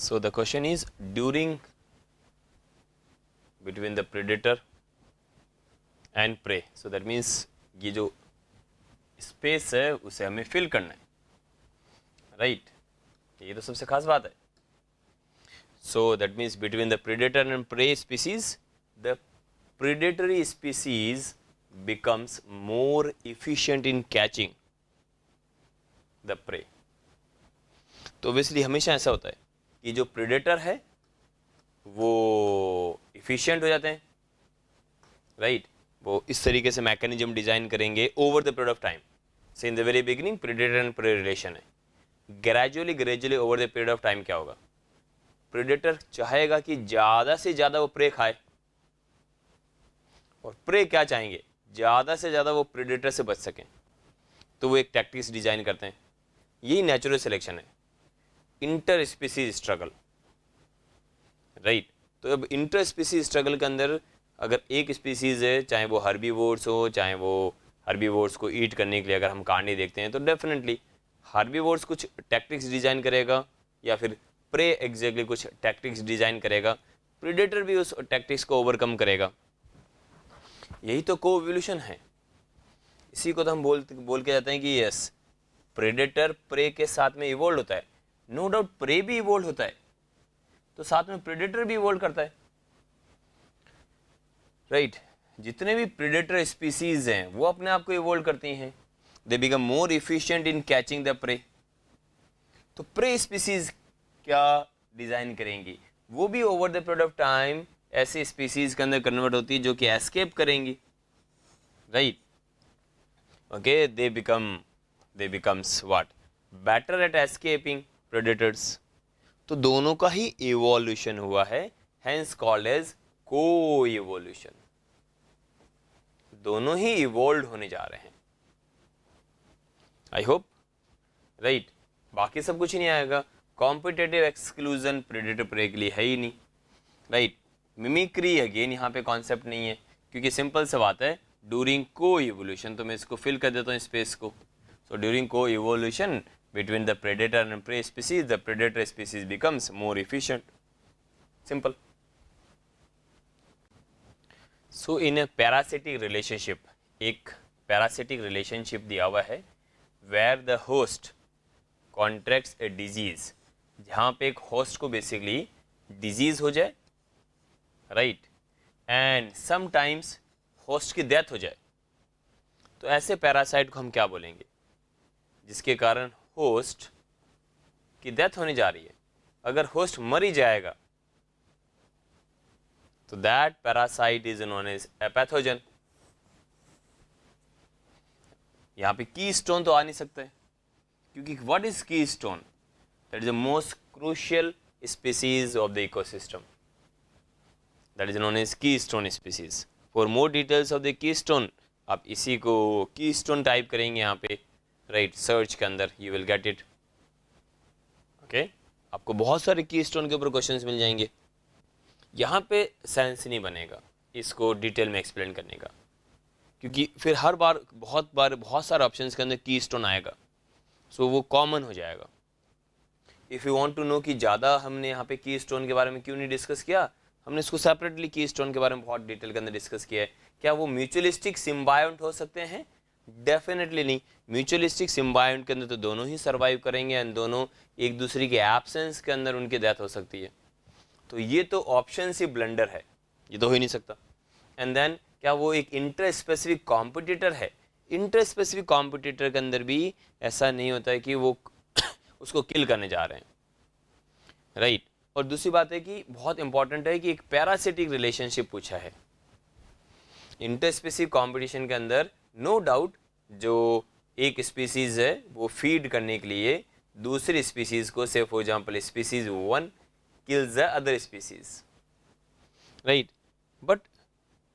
So the question is during between the predator and prey. So that means ये जो space है उसे हमें फिल करना है, राइट? ये तो सबसे खास बात है. So that means between the predator and prey species, the predatory species becomes more efficient in catching the prey. तो obviously हमेशा ऐसा होता है कि जो प्रेडेटर है वो इफिशिएंट हो जाते हैं, राइट? वो इस तरीके से मैकेनिज्म डिजाइन करेंगे over the period of time. से in the very beginning predator and prey relation है. Gradually over the period of time क्या होगा, प्रेडेटर चाहेगा कि ज़्यादा से ज़्यादा वो प्रे खाए, और प्रे क्या चाहेंगे, ज़्यादा से ज़्यादा वो प्रेडेटर से बच सकें. तो वो एक टैक्टिक्स डिजाइन करते हैं. यही नेचुरल सिलेक्शन है, इंटर स्पीसीज स्ट्रगल, राइट? तो अब इंटर स्पीसीज स्ट्रगल के अंदर अगर एक स्पीसीज है, चाहे वो हर्बीवोर्स हो, चाहे वो हर्बीवोर्स को ईट करने के लिए अगर हम कांडे देखते हैं, तो डेफिनेटली हर्बीवोर्स कुछ टैक्टिक्स डिजाइन करेगा या फिर प्रे एग्जैक्टली कुछ टैक्टिक्स डिजाइन करेगा, प्रेडेटर भी उस टैक्टिक्स को ओवरकम करेगा. यही तो को-इवोल्यूशन है. इसी को तो हम बोल के जाते हैं कि यस, प्रेडेटर प्रे के साथ में इवोल्व होता है. नो डाउट प्रे भी इवोल्व होता है, तो साथ में प्रेडेटर भी इवोल्व करता है, राइट? जितने भी प्रेडेटर स्पीसीज हैं वो अपने आप को इवोल्व करती हैं. They become more efficient in catching the prey. तो प्रे स्पीसीज क्या डिजाइन करेंगी, वो भी over the period of time ऐसे स्पीसीज के अंदर कन्वर्ट होती है जो कि एस्केप करेंगी, right? Okay, they becomes what, better at escaping predators. तो दोनों का ही इवोल्यूशन हुआ है, हेंस कॉल्ड एज को-इवोल्यूशन. दोनों ही इवोल्व होने जा रहे हैं. I hope, right? बाकी सब कुछ नहीं आएगा. कॉम्पिटेटिव एक्सक्लूजन प्रेडेटर प्रे के लिए है ही नहीं, राइट? मिमिक्री अगेन यहाँ पे कॉन्सेप्ट नहीं है, क्योंकि सिंपल सा बात है, ड्यूरिंग को-इवोल्यूशन. तो मैं इसको फिल कर देता हूँ स्पेस को. So during co-evolution between the predator and prey species, the predator species becomes more efficient. Simple. So in a parasitic relationship, एक parasitic relationship दिया हुआ है where the host contracts a disease, जहाँ पे एक host को basically disease हो जाए, right? and sometimes host की death हो जाए. तो ऐसे parasite को हम क्या बोलेंगे, जिसके कारण होस्ट की डेथ होने जा रही है. अगर होस्ट मर ही जाएगा तो that parasite is known as a pathogen. यहां पे की स्टोन तो आ नहीं सकता है, क्योंकि what is keystone, that is the most crucial species of the ecosystem, that is known as keystone species. For more details of the keystone, आप इसी को की स्टोन टाइप करेंगे यहाँ पे, राइट? सर्च के अंदर you will get it. Okay, आपको बहुत सारे की स्टोन के ऊपर क्वेश्चंस मिल जाएंगे. यहाँ पे सेंस नहीं बनेगा इसको डिटेल में एक्सप्लेन करने का, क्योंकि फिर हर बार बहुत सारे ऑप्शंस के अंदर की स्टोन आएगा, सो वो कॉमन हो जाएगा. If you want to know कि ज़्यादा हमने यहाँ पे की स्टोन के बारे में क्यों नहीं डिस्कस किया, हमने इसको सेपरेटली की स्टोन के बारे में बहुत डिटेल के अंदर डिस्कस किया है. क्या वो म्यूचुअलिस्टिक सिम्बायोंट हो सकते हैं? डेफिनेटली नहीं. म्यूचुअलिस्टिक सिम्बायोंट के अंदर तो दोनों ही सर्वाइव करेंगे एंड दोनों एक दूसरे के एब्सेंस के अंदर उनकी डेथ हो सकती है. तो ये तो ऑप्शन ही ब्लंडर है, ये तो हो ही नहीं सकता. एंड देन क्या वो एक इंटर स्पेसिफिक कॉम्पिटिटर है? इंटर स्पेसिफिक कॉम्पिटिटर के अंदर भी ऐसा नहीं होता है कि वो उसको किल करने जा रहे हैं, राइट? और दूसरी बात है कि बहुत इंपॉर्टेंट है कि एक पैरासिटिक रिलेशनशिप पूछा है. इंटर स्पेसिफिक कॉम्पिटिशन के अंदर नो डाउट जो एक स्पीसीज है वो फीड करने के लिए दूसरी स्पीसीज को, say for example species 1 kills the other species, right? But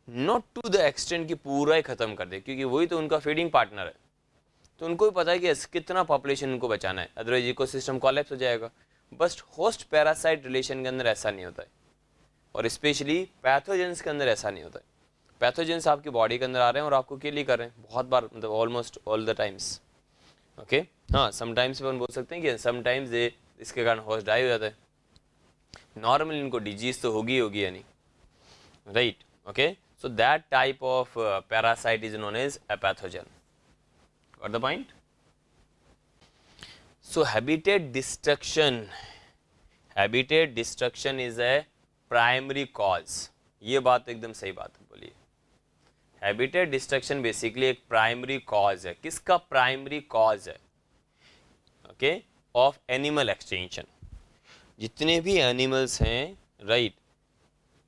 not to the extent कि पूरा ही खत्म कर दे, क्योंकि वही तो उनका फीडिंग पार्टनर है. तो उनको भी पता है कि कितना पॉपुलेशन उनको बचाना है, अदरवाइज इकोसिस्टम कोलैप्स हो जाएगा. बस होस्ट पैरासाइट रिलेशन के अंदर ऐसा नहीं होता है, और स्पेशली पैथोजेंस के अंदर ऐसा नहीं होता है. पैथोजेंस आपकी बॉडी के अंदर आ रहे हैं और आपको किल ही कर रहे हैं बहुत बार, मतलब almost all the times. Okay, हाँ, समटाइम्स अपन बोल सकते हैं कि समटाइम्स इसके कारण होस्ट डाई हो जाता है, नॉर्मली इनको डिजीज तो होगी या नहीं, right. Okay, so that type of parasite is known as a pathogen. Got the point? So habitat destruction is a primary cause. ये बात एकदम सही बात है, बोलिए. हैबिटेट डिस्ट्रक्शन बेसिकली एक प्राइमरी कॉज है. किसका प्राइमरी कॉज है? Okay, of animal extension. जितने भी एनिमल्स हैं, राइट,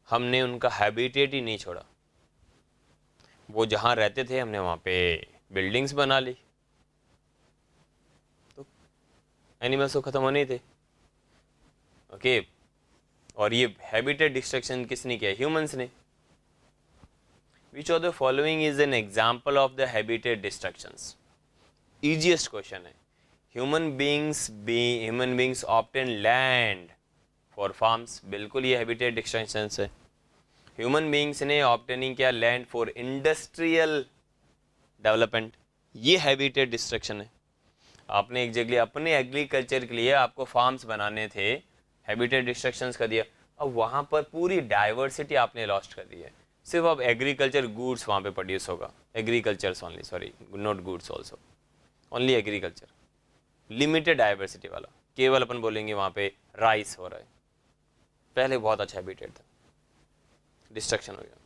हमने उनका हैबिटेट ही नहीं छोड़ा. वो जहाँ रहते थे हमने वहाँ पे बिल्डिंग्स बना ली, तो एनिमल्स तो ख़त्म होने ही थे. ओके, और ये हैबिटेट डिस्ट्रक्शन किसने किया? ह्यूमंस ने. Which of the following is an example of the habitat destructions? Easiest question है. Human beings obtain land for farms. बिल्कुल ये हैबिटेट डिस्ट्रक्शंस है. ह्यूमन बींग्स ने ऑब्टेनिंग किया लैंड फॉर इंडस्ट्रियल डेवलपमेंट. ये हैबिटेट डिस्ट्रक्शन है. आपने एक जगह अपने एग्रीकल्चर के लिए आपको फार्म्स बनाने थे, हैबिटेट डिस्ट्रक्शंस कर दिया. अब वहाँ पर पूरी डाइवर्सिटी आपने लॉस्ट कर दी है. सिर्फ अब एग्रीकल्चर गुड्स वहाँ पे प्रोड्यूस होगा. Agricultures only, sorry, not goods also, only agriculture. Limited diversity वाला. केवल अपन बोलेंगे वहाँ पे राइस हो रहा है. पहले बहुत अच्छा हैबिटेट था, डिस्ट्रक्शन हो गया.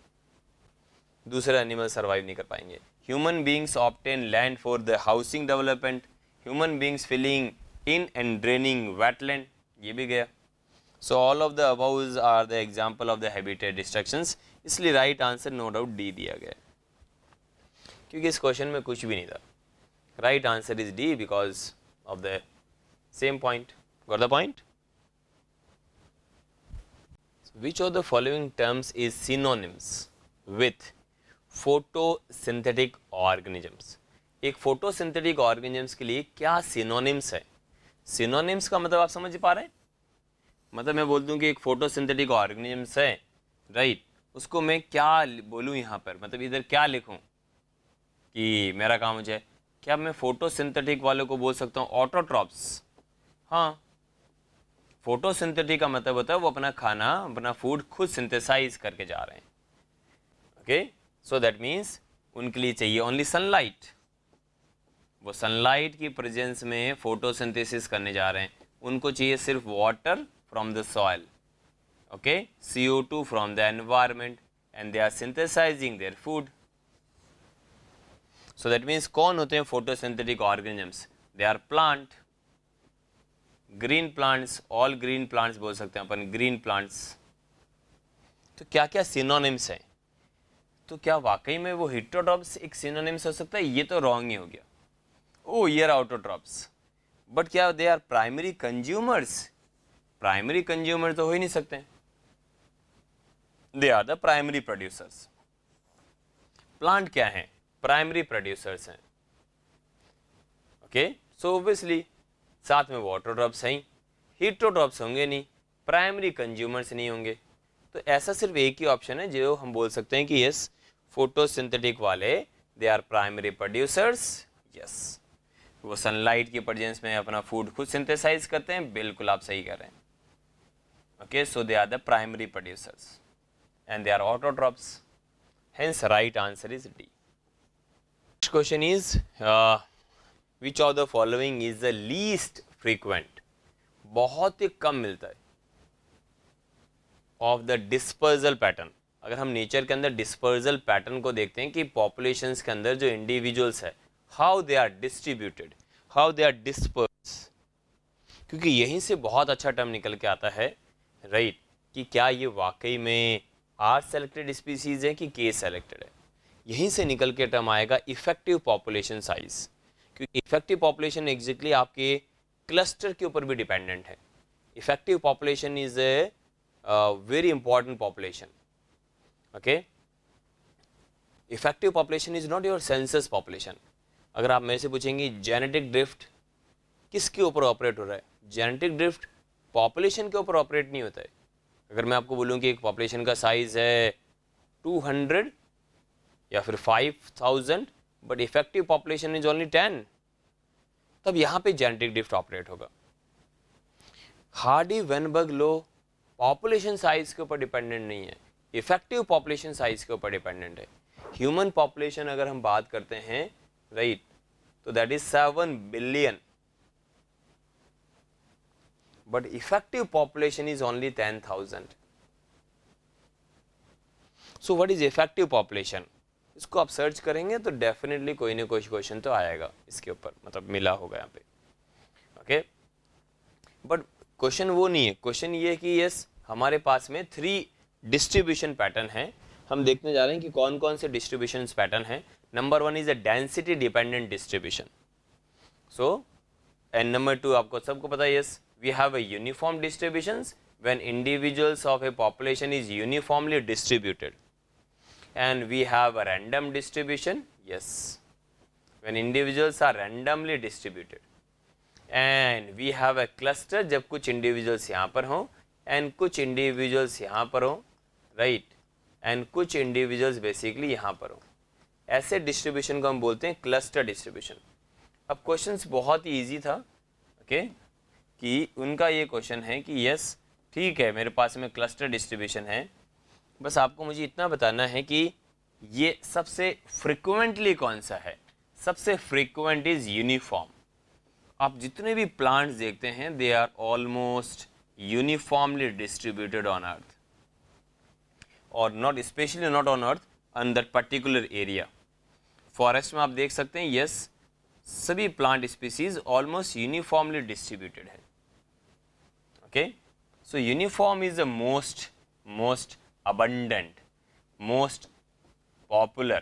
दूसरे एनिमल सर्वाइव नहीं कर पाएंगे. Human beings obtain land for the housing development. Human beings filling in and draining wetland. ये भी गया. So all of the above are the example of the habitat destructions. इसलिए right answer no doubt D दिया गया, क्योंकि इस question में कुछ भी नहीं था. Right answer is D because of the same point. Got the point? Which of the following terms is synonyms with photosynthetic organisms? एक photosynthetic organisms के लिए क्या synonyms है? synonyms का मतलब आप समझ पा रहे हैं? मतलब मैं बोल दूं कि एक photosynthetic organisms है, राइट, उसको मैं क्या बोलूं यहाँ पर, मतलब इधर क्या लिखूं कि मेरा काम हो जाए. क्या मैं photosynthetic वालों को बोल सकता हूँ ऑटोट्रॉप्स? हाँ, फोटोसिंथेटिक का मतलब होता है वो अपना खाना, अपना फूड खुद सिंथेसाइज करके जा रहे हैं. ओके, सो दैट मीन्स उनके लिए चाहिए ओनली सनलाइट. वो सनलाइट की प्रेजेंस में फोटोसिंथेसिस करने जा रहे हैं. उनको चाहिए सिर्फ water from the soil, okay, CO2 from the environment, and they are synthesizing their food. So that means कौन होते हैं photosynthetic organisms? They are plant. Green plants, all green plants बोल सकते हैं अपन, ग्रीन प्लांट्स. तो क्या क्या सिनोनिम्स हैं? तो क्या वाकई में वो हिट्रोट्रॉप्स एक सिनोनिम्स हो सकता है? ये तो रॉन्ग ही हो गया. ओ, ये ऑटोट्रॉप्स. बट क्या they are primary consumers? Primary consumer तो हो ही नहीं सकते. They are the primary producers. Plant क्या है? प्राइमरी प्रोड्यूसर्स हैं. ओके, सो ऑब्वियसली साथ में वो ऑटोट्रॉप्स हैं, हीट्रोट्रॉप्स होंगे नहीं, प्राइमरी कंज्यूमर्स नहीं होंगे. तो ऐसा सिर्फ एक ही ऑप्शन है जो हम बोल सकते हैं कि यस, फोटोसिंथेटिक वाले they are primary producers. Yes, वो सनलाइट की प्रेजेंस में अपना फूड खुद सिंथेसाइज करते हैं. बिल्कुल आप सही कर रहे हैं. Okay, so they are the primary producers and they are autotrophs. Hence right answer is D. Next question is Which of the following is the least frequent? बहुत ही कम मिलता है. Of the dispersal pattern. अगर हम nature के अंदर dispersal pattern को देखते हैं कि पॉपुलेशंस के अंदर जो इंडिविजुअल्स है, how they are distributed, how they are disperse, क्योंकि यहीं से बहुत अच्छा टर्म निकल के आता है, राइट, कि क्या ये वाकई में आर सेलेक्टेड स्पीसीज है कि के सेलेक्टेड है. यहीं से निकल के टर्म आएगा इफेक्टिव पॉपुलेशन साइज, क्योंकि इफेक्टिव पॉपुलेशन एग्जैक्टली आपके क्लस्टर के ऊपर भी डिपेंडेंट है. Effective population is a very important population. Okay, effective population is not your census population. अगर आप मेरे से पूछेंगे जेनेटिक ड्रिफ्ट किसके ऊपर ऑपरेट हो रहा है, जेनेटिक ड्रिफ्ट पॉपुलेशन के ऊपर ऑपरेट नहीं होता है. अगर मैं आपको बोलूँ कि एक पॉपुलेशन का साइज है 200 या फिर 5000, but effective population is only 10, तब यहाँ पे जेनेटिक ड्रिफ्ट ऑपरेट होगा. Hardy Weinberg law population size के ऊपर डिपेंडेंट नहीं है, इफेक्टिव पॉपुलेशन साइज के ऊपर डिपेंडेंट है। ह्यूमन पॉपुलेशन अगर हम बात करते हैं, राइट, तो that is 7 billion, but effective population is only 10,000। So what is effective population? इसको आप सर्च करेंगे तो डेफिनेटली कोई ना कोई क्वेश्चन तो आएगा इसके ऊपर, मतलब मिला होगा यहाँ पे, ओके। बट क्वेश्चन वो नहीं है, क्वेश्चन ये है कि यस हमारे पास में 3 डिस्ट्रीब्यूशन पैटर्न है। हम देखने जा रहे हैं कि कौन कौन से डिस्ट्रीब्यूशन पैटर्न है। Number 1 is a density dependent distribution. So and number 2 आपको सबको पता है, yes we have a uniform distributions when individuals of a population is uniformly distributed, and we have a random distribution, yes, when individuals are randomly distributed, and we have a cluster जब कुछ individuals यहाँ पर हों and कुछ individuals यहाँ पर हों, right, and कुछ individuals basically यहाँ पर हों, ऐसे distribution को हम बोलते हैं cluster distribution। अब questions बहुत ही easy था, okay, कि उनका ये question है कि yes ठीक है मेरे पास में cluster distribution है, बस आपको मुझे इतना बताना है कि ये सबसे फ्रिक्वेंटली कौन सा है। सबसे फ्रिक्वेंट इज यूनिफॉर्म। आप जितने भी प्लांट्स देखते हैं they are almost uniformly distributed on earth, और not specially not on earth, on that particular area. Forest में आप देख सकते हैं यस सभी plant species almost uniformly distributed है, okay. So uniform is the most abundant, most popular,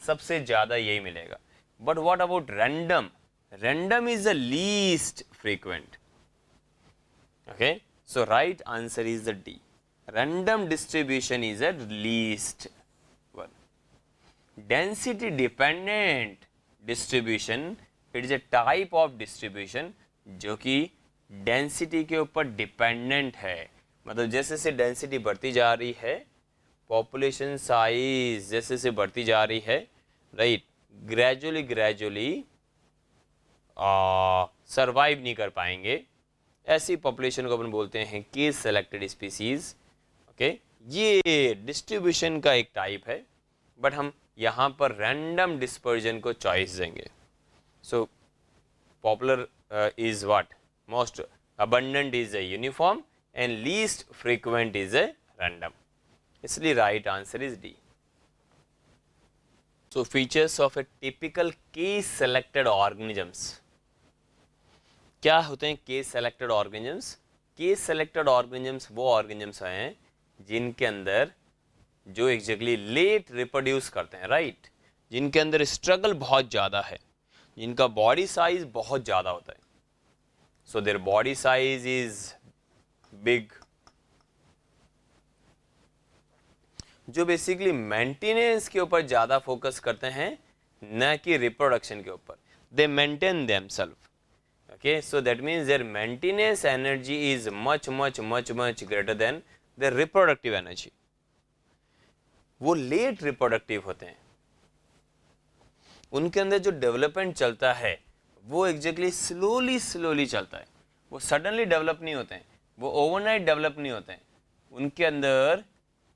सबसे ज़्यादा यही मिलेगा। But what about random? Random is the least frequent, okay. So right answer is the D, random distribution is the least one. Density dependent distribution, it is a type of distribution जो कि density के ऊपर dependent है। मतलब जैसे जैसे density बढ़ती जा रही है, पॉपुलेशन साइज जैसे जैसे बढ़ती जा रही है, राइट, ग्रेजुअली सरवाइव नहीं कर पाएंगे, ऐसी पॉपुलेशन को अपन बोलते हैं केस सेलेक्टेड स्पीसीज, ओके। ये डिस्ट्रीब्यूशन का एक टाइप है, बट हम यहाँ पर रैंडम डिस्पर्जन को चॉइस देंगे। So popular is what, most abundant is a uniform and least frequent is a random, इसलिए right answer is D. So features of a typical case selected organisms, क्या होते हैं case selected organisms? case selected organisms वो organisms हैं जिनके अंदर जो exactly late reproduce करते हैं, राइट, जिनके अंदर स्ट्रगल बहुत ज़्यादा है, जिनका बॉडी साइज बहुत ज़्यादा होता है। So their body size is big, जो बेसिकली मेंटेनेंस के ऊपर ज़्यादा फोकस करते हैं न कि रिप्रोडक्शन के ऊपर। They maintain themself, okay. So that means their maintenance energy is much greater than their reproductive energy. वो लेट रिप्रोडक्टिव होते हैं, उनके अंदर जो डेवलपमेंट चलता है वो एग्जैक्टली स्लोली चलता है, वो सडनली डेवलप नहीं होते हैं, वो ओवरनाइट डेवलप नहीं होते हैं। उनके अंदर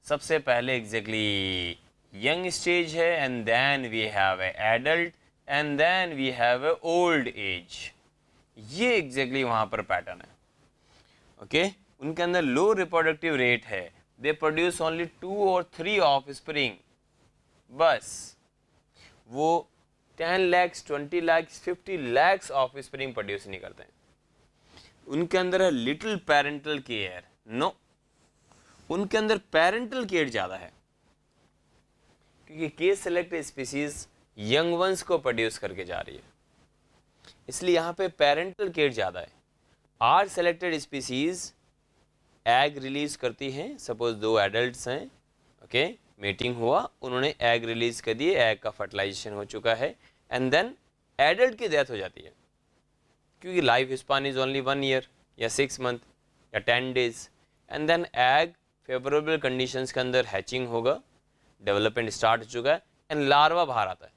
सबसे पहले एग्जैक्टली यंग स्टेज है, and then we have a adult, and then we have a old age. ये एग्जैक्टली वहाँ पर पैटर्न है, ओके। उनके अंदर लो रिप्रोडक्टिव रेट है, they produce only 2 or 3 of spring, बस वो 10 lakhs, 20 lakhs, 50 lakhs of spring produce नहीं करते हैं। उनके अंदर है लिटिल पेरेंटल केयर, नो, उनके अंदर पेरेंटल केयर ज़्यादा है, क्योंकि case selected species young ones को प्रोड्यूस करके जा रही है, इसलिए यहाँ पे पेरेंटल केयर ज़्यादा है। R selected species egg release करती हैं, सपोज 2 एडल्ट्स हैं, ओके, मीटिंग हुआ, उन्होंने एग रिलीज कर दिए, एग का फर्टिलाइजेशन हो चुका है, एंड देन एडल्ट की डेथ हो जाती है, क्योंकि life span is only 1 year या 6 month या 10 days, and then egg favourable conditions के अंदर हैचिंग होगा, डेवलपमेंट स्टार्ट हो चुका है, एंड लार्वा बाहर आता है,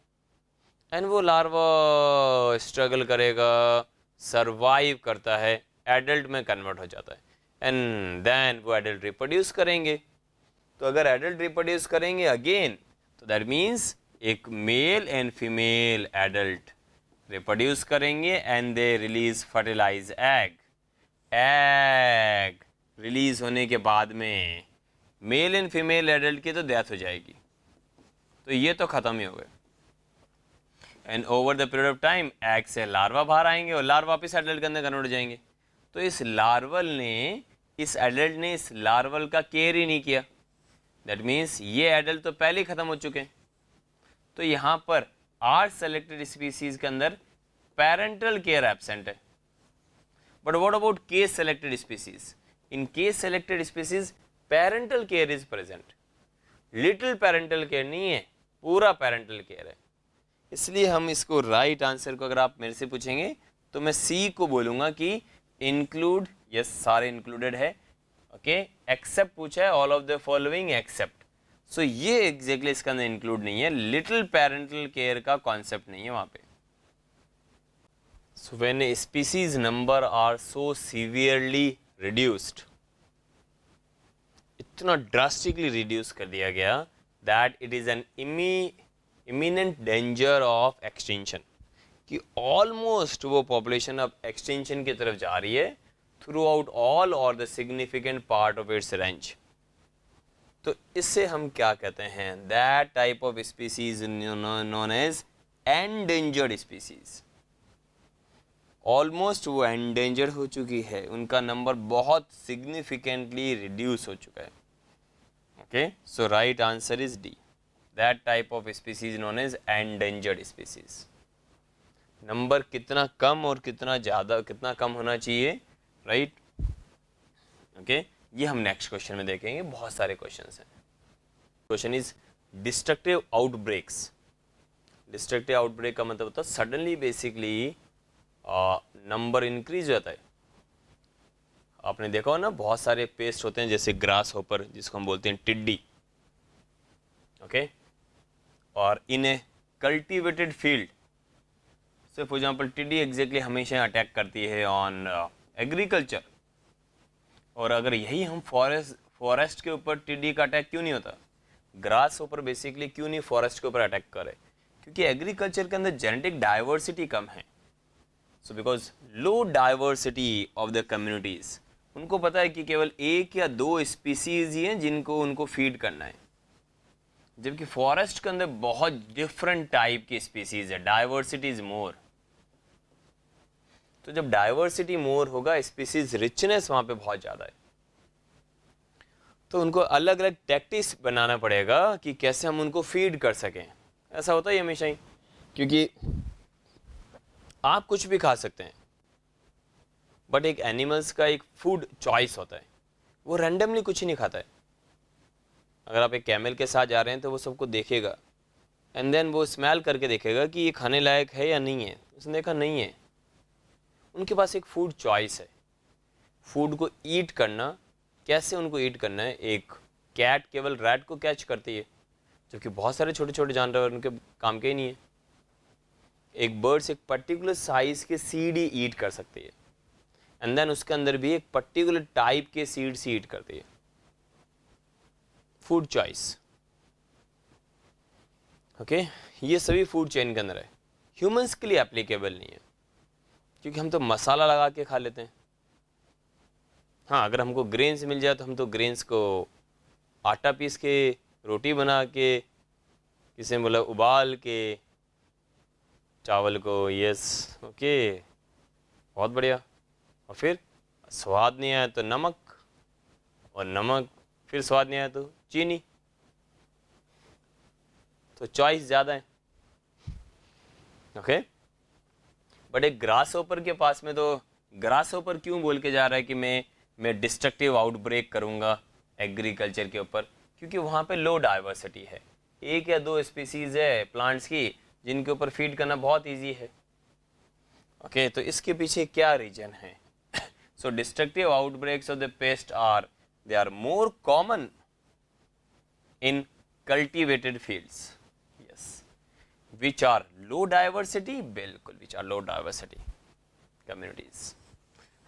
एंड वो लार्वा स्ट्रगल करेगा, सरवाइव करता है, एडल्ट में कन्वर्ट हो जाता है, एंड देन वो एडल्ट रिप्रोड्यूस करेंगे। तो अगर एडल्ट रिप्रोड्यूस करेंगे अगेन, तो दैट मीन्स एक male and female adult reproduce करेंगे and they release fertilize egg. Egg release होने के बाद में मेल एंड फीमेल एडल्ट की तो डेथ हो जाएगी, तो ये तो ख़त्म ही हो गए। And over the period of time egg से लार्वा बाहर आएंगे और लार्वा वापस एडल्ट के अंदर कन्वर्ट हो जाएंगे। तो इस एडल्ट ने इस लार्वल का केयर ही नहीं किया, दैट मीन्स ये एडल्ट तो पहले ही ख़त्म हो चुके हैं। तो यहाँ पर आर सेलेक्टेड स्पीसीज के अंदर पेरेंटल केयर एब्सेंट है। But what about case selected species? In case selected species parental care is present. Little parental care नहीं है, पूरा पेरेंटल केयर है। इसलिए हम इसको राइट आंसर को अगर आप मेरे से पूछेंगे तो मैं सी को बोलूँगा कि इंक्लूड, यस सारे इंक्लूडेड है, ओके, एक्सेप्ट पूछा है all of the following except. So ये एग्जैक्टली इसके अंदर इंक्लूड नहीं है, लिटिल पेरेंटल केयर का कॉन्सेप्ट नहीं है वहाँ पे। So when species number are so severely reduced, इतना ड्रास्टिकली रिड्यूस कर दिया गया that it is an imminent danger of extinction, कि ऑलमोस्ट वो पॉपुलेशन अब एक्सटिंक्शन की तरफ जा रही है through out all or the significant part of its range. तो इससे हम क्या कहते हैं? That type of species known as endangered species. Almost वो एंडेंजर हो चुकी है, उनका नंबर बहुत सिग्निफिकेंटली रिड्यूस हो चुका है। Okay, so right answer is D, that type of species known as endangered species. Number कितना कम और कितना ज़्यादा, कितना कम होना चाहिए, राइट? ओके, ये हम नेक्स्ट क्वेश्चन में देखेंगे, बहुत सारे क्वेश्चंस हैं। Question is destructive outbreaks. Destructive outbreak का मतलब होता है सडनली बेसिकली नंबर इंक्रीज होता है। आपने देखा हो ना, बहुत सारे पेस्ट होते हैं जैसे ग्रास होपर, जिसको हम बोलते हैं टिड्डी, ओके, और इन ए कल्टिवेटेड फील्ड से फॉर एग्जाम्पल टिड्डी एग्जैक्टली हमेशा अटैक करती है ऑन एग्रीकल्चर। और अगर यही हम फॉरेस्ट के ऊपर टिड्डी का अटैक क्यों नहीं होता? ग्रास होपर बेसिकली क्यों नहीं फॉरेस्ट के ऊपर अटैक करे? क्योंकि एग्रीकल्चर के अंदर जेनेटिक डाइवर्सिटी कम है। So because low diversity of the communities, उनको पता है कि केवल एक या दो स्पीसीज ही हैं जिनको उनको फीड करना है, जबकि फॉरेस्ट के अंदर बहुत डिफरेंट टाइप की स्पीसीज है, डाइवर्सिटी इज मोर। तो जब डाइवर्सिटी मोर होगा, स्पीसीज रिचनेस वहाँ पे बहुत ज़्यादा है, तो उनको अलग अलग टैक्टिक्स बनाना पड़ेगा कि कैसे हम उनको फीड कर सकें। ऐसा होता है हमेशा ही, क्योंकि आप कुछ भी खा सकते हैं, बट एक एनिमल्स का एक फूड चॉइस होता है, वो रैंडमली कुछ ही नहीं खाता है। अगर आप एक कैमल के साथ जा रहे हैं तो वो सबको देखेगा एंड देन वो स्मेल करके देखेगा कि ये खाने लायक है या नहीं है। उसने देखा नहीं है, उनके पास एक फूड चॉइस है। फूड को ईट करना, कैसे उनको ईट करना है? एक कैट केवल रैट को कैच करती है, जबकि बहुत सारे छोटे छोटे जानवर उनके काम के ही नहीं है। एक बर्ड्स एक पर्टिकुलर साइज के सीड ही ईट कर सकती है, एंड देन उसके अंदर भी एक पर्टिकुलर टाइप के सीड्स ही ईट करती है। फूड चॉइस, ओके, ये सभी फूड चेन के अंदर है। ह्यूमंस के लिए एप्लीकेबल नहीं है, क्योंकि हम तो मसाला लगा के खा लेते हैं। हाँ, अगर हमको ग्रेन्स मिल जाए तो हम तो ग्रेन्स को आटा पीस के, रोटी बना के, किसी ने बोला उबाल के चावल को, यस, ओके, बहुत बढ़िया। और फिर स्वाद नहीं आया तो नमक, और नमक फिर स्वाद नहीं आया तो चीनी। तो चॉइस ज़्यादा है, ओके। बट एक ग्रास होपर के पास में तो, ग्रास होपर क्यों बोल के जा रहा है कि मैं डिस्ट्रक्टिव आउटब्रेक करूँगा एग्रीकल्चर के ऊपर? क्योंकि वहाँ पे लो डाइवर्सिटी है, एक या दो स्पीसीज़ है प्लांट्स की जिनके ऊपर फीड करना बहुत इजी है, ओके। तो इसके पीछे क्या रीजन है? So destructive outbreaks of the pest are, they are more common in cultivated fields, yes, which are low diversity, बिल्कुल, which are low diversity communities.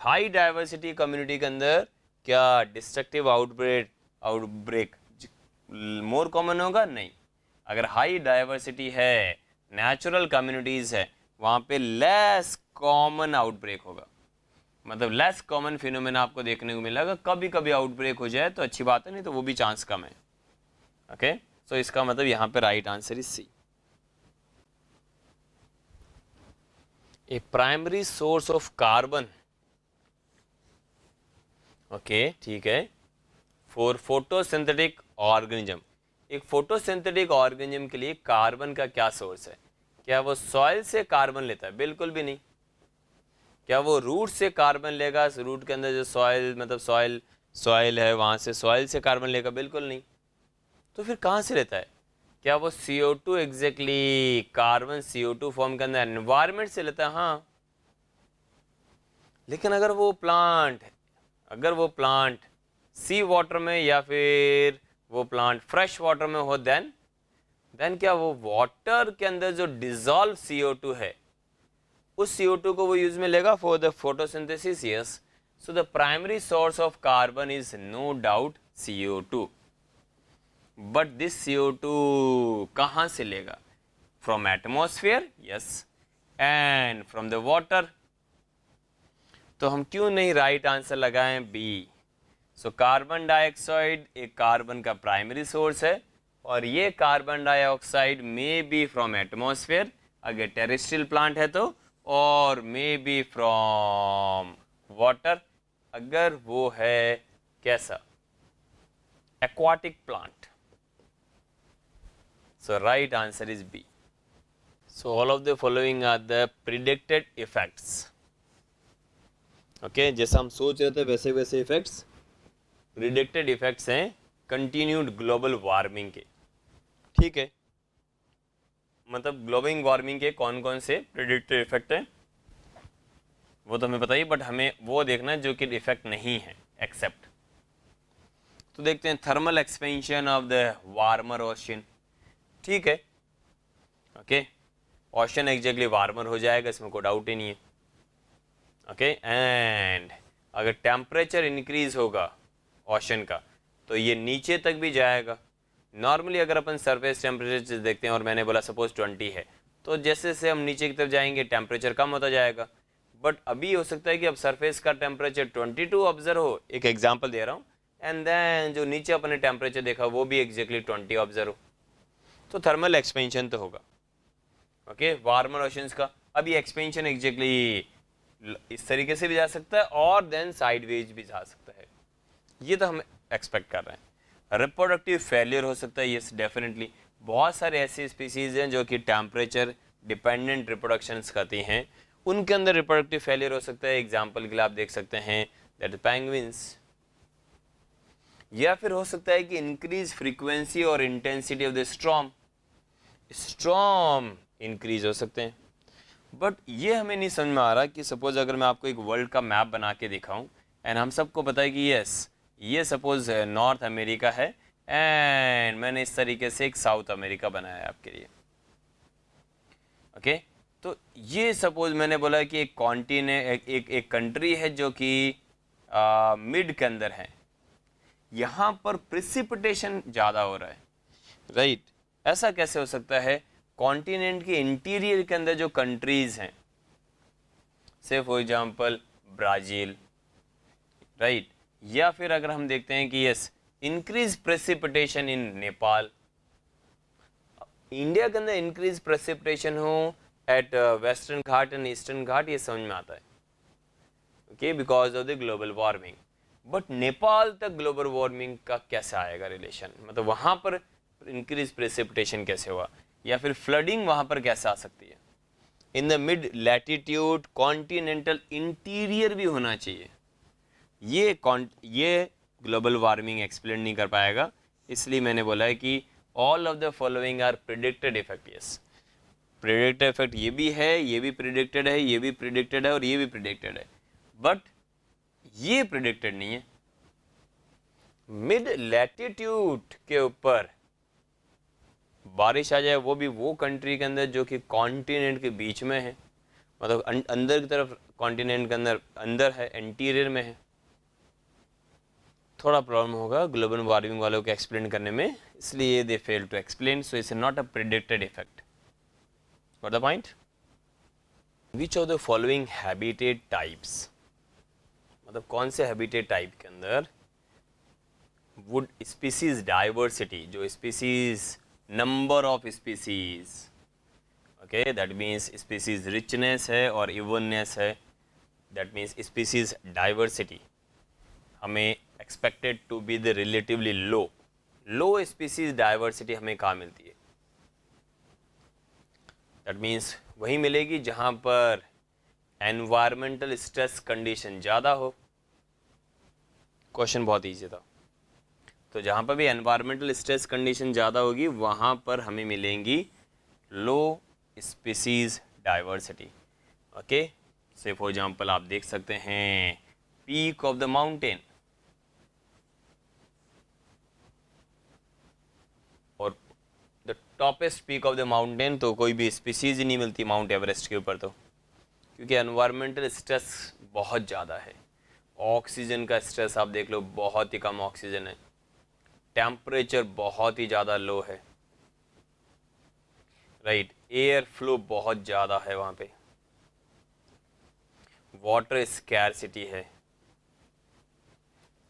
High diversity community के अंदर क्या डिस्ट्रक्टिव आउटब्रेक मोर कॉमन होगा? नहीं। अगर high diversity है, natural communities है, वहाँ पे लेस कॉमन आउटब्रेक होगा, मतलब लेस कॉमन फिनोमेना आपको देखने को मिलेगा। कभी कभी आउटब्रेक हो जाए तो अच्छी बात है, नहीं तो वो भी चांस कम है। ओके, सो इसका मतलब यहाँ पे right answer is C. A primary source of carbon, okay ठीक है, फॉर फोटोसिंथेटिक ऑर्गेनिज्म। एक फोटोसिंथेटिक ऑर्गेनिज्म के लिए कार्बन का क्या सोर्स है? क्या वो सॉइल से कार्बन लेता है? बिल्कुल भी नहीं। क्या वो रूट से कार्बन लेगा? रूट के अंदर जो सॉइल, मतलब सॉइल है, वहाँ से सॉइल से कार्बन लेगा? बिल्कुल नहीं। तो फिर कहाँ से लेता है? क्या वो CO2 exactly carbon CO2 form के अंदर एनवायरनमेंट से लेता है? हाँ, लेकिन अगर वो प्लांट सी वाटर में या फिर वो प्लांट फ्रेश वाटर में हो, देन क्या वो वाटर के अंदर जो डिजॉल्व CO2 है, उस CO2 को वो यूज में लेगा for the photosynthesis? Yes. So the primary source of carbon is no doubt CO2, but this CO2 कहाँ से लेगा? From atmosphere, yes, and from the water. तो हम क्यों नहीं राइट आंसर लगाएं? बी। सो कार्बन डाइऑक्साइड एक कार्बन का प्राइमरी सोर्स है, और ये carbon dioxide may be from atmosphere अगर टेरेस्ट्रियल प्लांट है तो, और मे बी फ्रॉम वाटर अगर वो है कैसा? Aquatic plant. So right answer is B. So all of the following are the predicted effects. Okay, जैसा हम सोच रहे थे वैसे वैसे इफेक्ट्स, प्रिडिक्टेड इफेक्ट्स हैं कंटिन्यूड ग्लोबल वार्मिंग के। ठीक है, मतलब ग्लोबल वार्मिंग के कौन कौन से प्रिडिक्टेड इफेक्ट हैं वो तो हमें पता ही, बट हमें वो देखना है जो कि इफेक्ट नहीं है एक्सेप्ट। तो देखते हैं thermal expansion of the warmer ocean. ठीक है, ओके, ओशन एग्जैक्टली वार्मर हो जाएगा, इसमें कोई डाउट ही नहीं है। ओके, एंड अगर टेम्परेचर इंक्रीज होगा ओशन का तो ये नीचे तक भी जाएगा। नॉर्मली अगर अपन सरफेस टेम्परेचर देखते हैं और मैंने बोला सपोज 20 है, तो जैसे जैसे हम नीचे की तरफ जाएंगे टेम्परेचर कम होता जाएगा। बट अभी हो सकता है कि अब सरफेस का टेम्परेचर 22 ऑब्जर्व हो, एक एग्जांपल दे रहा हूँ, एंड देन जो नीचे अपने टेम्परेचर देखा वो भी एग्जैक्टली 20 ऑब्जर्व हो, तो थर्मल एक्सपेंशन तो होगा। ओके, वार्मर ओशंस का अभी एक्सपेंशन एग्जैक्टली इस तरीके से भी जा सकता है और देन साइडवेज भी जा सकता है, ये तो हम एक्सपेक्ट कर रहे हैं। रिप्रोडक्टिव फेलियर हो सकता है, यस डेफिनेटली। बहुत सारे ऐसे स्पीसीज हैं जो कि टेम्परेचर डिपेंडेंट रिप्रोडक्शंस करती हैं, उनके अंदर रिप्रोडक्टिव फेलियर हो सकता है। एग्जांपल के लिए आप देख सकते हैं दैट पेंगुइन्स। या फिर हो सकता है कि इंक्रीज फ्रीक्वेंसी और intensity of the storm increase हो सकते हैं। बट ये हमें नहीं समझ में आ रहा कि सपोज अगर मैं आपको एक वर्ल्ड का मैप बना के दिखाऊं एंड हम सबको पता है कि यस ये सपोज नॉर्थ अमेरिका है एंड मैंने इस तरीके से एक साउथ अमेरिका बनाया है आपके लिए। ओके, तो ये सपोज मैंने बोला कि एक कॉन्टिनेंट एक कंट्री है जो कि मिड के अंदर है, यहाँ पर प्रिसिपिटेशन ज़्यादा हो रहा है, राइट? ऐसा कैसे हो सकता है? कॉन्टिनेंट के इंटीरियर के अंदर जो कंट्रीज हैं, से फॉर एग्जांपल ब्राज़ील, राइट? या फिर अगर हम देखते हैं कि yes increase precipitation in Nepal, India के अंदर इंक्रीज प्रेसिपिटेशन हो at western Ghat and eastern Ghat, ये समझ में आता है, okay, because of the global warming. But Nepal तक ग्लोबल वार्मिंग का कैसे आएगा रिलेशन? मतलब वहाँ पर इंक्रीज प्रेसिपिटेशन कैसे हुआ, या फिर फ्लडिंग वहाँ पर कैसे आ सकती है? In the mid latitude continental interior भी होना चाहिए, ये ग्लोबल वार्मिंग एक्सप्लेन नहीं कर पाएगा। इसलिए मैंने बोला है कि all of the following are predicted effect. Yes, predicted effect ये भी है, ये भी प्रिडिक्टेड है, ये भी प्रिडिक्टेड है और ये भी प्रिडिक्टेड है, बट ये प्रिडिक्टेड नहीं है। मिड लैटिट्यूड के ऊपर बारिश आ जाए, वो भी वो कंट्री के अंदर जो कि कॉन्टिनेंट के बीच में है, मतलब अंदर की तरफ कॉन्टिनेंट के अंदर है, इंटीरियर में है। थोड़ा प्रॉब्लम होगा ग्लोबल वार्मिंग वालों को एक्सप्लेन करने में, इसलिए they fail to explain, so it's not a predicted effect. What the point? Which of the following habitat types, मतलब कौन से हैबिटेट टाइप के अंदर वुड स्पीसीज डाइवर्सिटी, जो species number of species, okay that means species richness है और evenness है, that means species diversity हमें expected to be the relatively low. Low species diversity हमें कहाँ मिलती है? दैट मीन्स वहीं मिलेगी जहाँ पर एनवायरमेंटल स्ट्रेस कंडीशन ज़्यादा हो। क्वेश्चन बहुत ईजी था। तो जहाँ पर भी एनवायरमेंटल स्ट्रेस कंडीशन ज़्यादा होगी वहाँ पर हमें मिलेंगी लो स्पीसीज डाइवर्सिटी। ओके, से फॉर एग्जांपल आप देख सकते हैं पीक ऑफ द माउंटेन, और the toppest peak of the mountain तो कोई भी स्पीसीज ही नहीं मिलती माउंट एवरेस्ट के ऊपर, तो क्योंकि एनवायरमेंटल स्ट्रेस बहुत ज़्यादा है। ऑक्सीजन का स्ट्रेस आप देख लो, बहुत ही कम ऑक्सीजन है, टेम्परेचर बहुत ही ज़्यादा लो है, राइट, एयर फ्लो बहुत ज़्यादा है वहाँ पे, वाटर स्कैरसिटी है।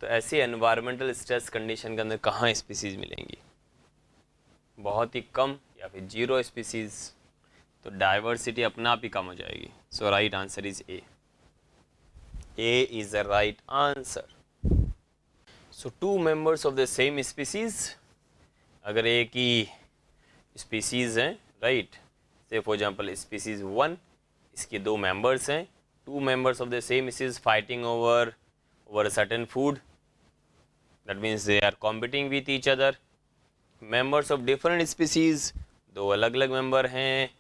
तो ऐसी एनवायरमेंटल स्ट्रेस कंडीशन के अंदर कहाँ स्पीसीज मिलेंगी? बहुत ही कम या फिर जीरो स्पीसीज, तो डाइवर्सिटी अपना आप ही कम हो जाएगी। So right answer is A. A is the right answer. So two members of the same species, अगर एक ही स्पीसीज हैं, right, say for example species 1, इसके दो मेंबर्स हैं, two members of the same species fighting over a certain food, that means they are competing with each other. Members of different species, दो अलग अलग मेंबर हैं,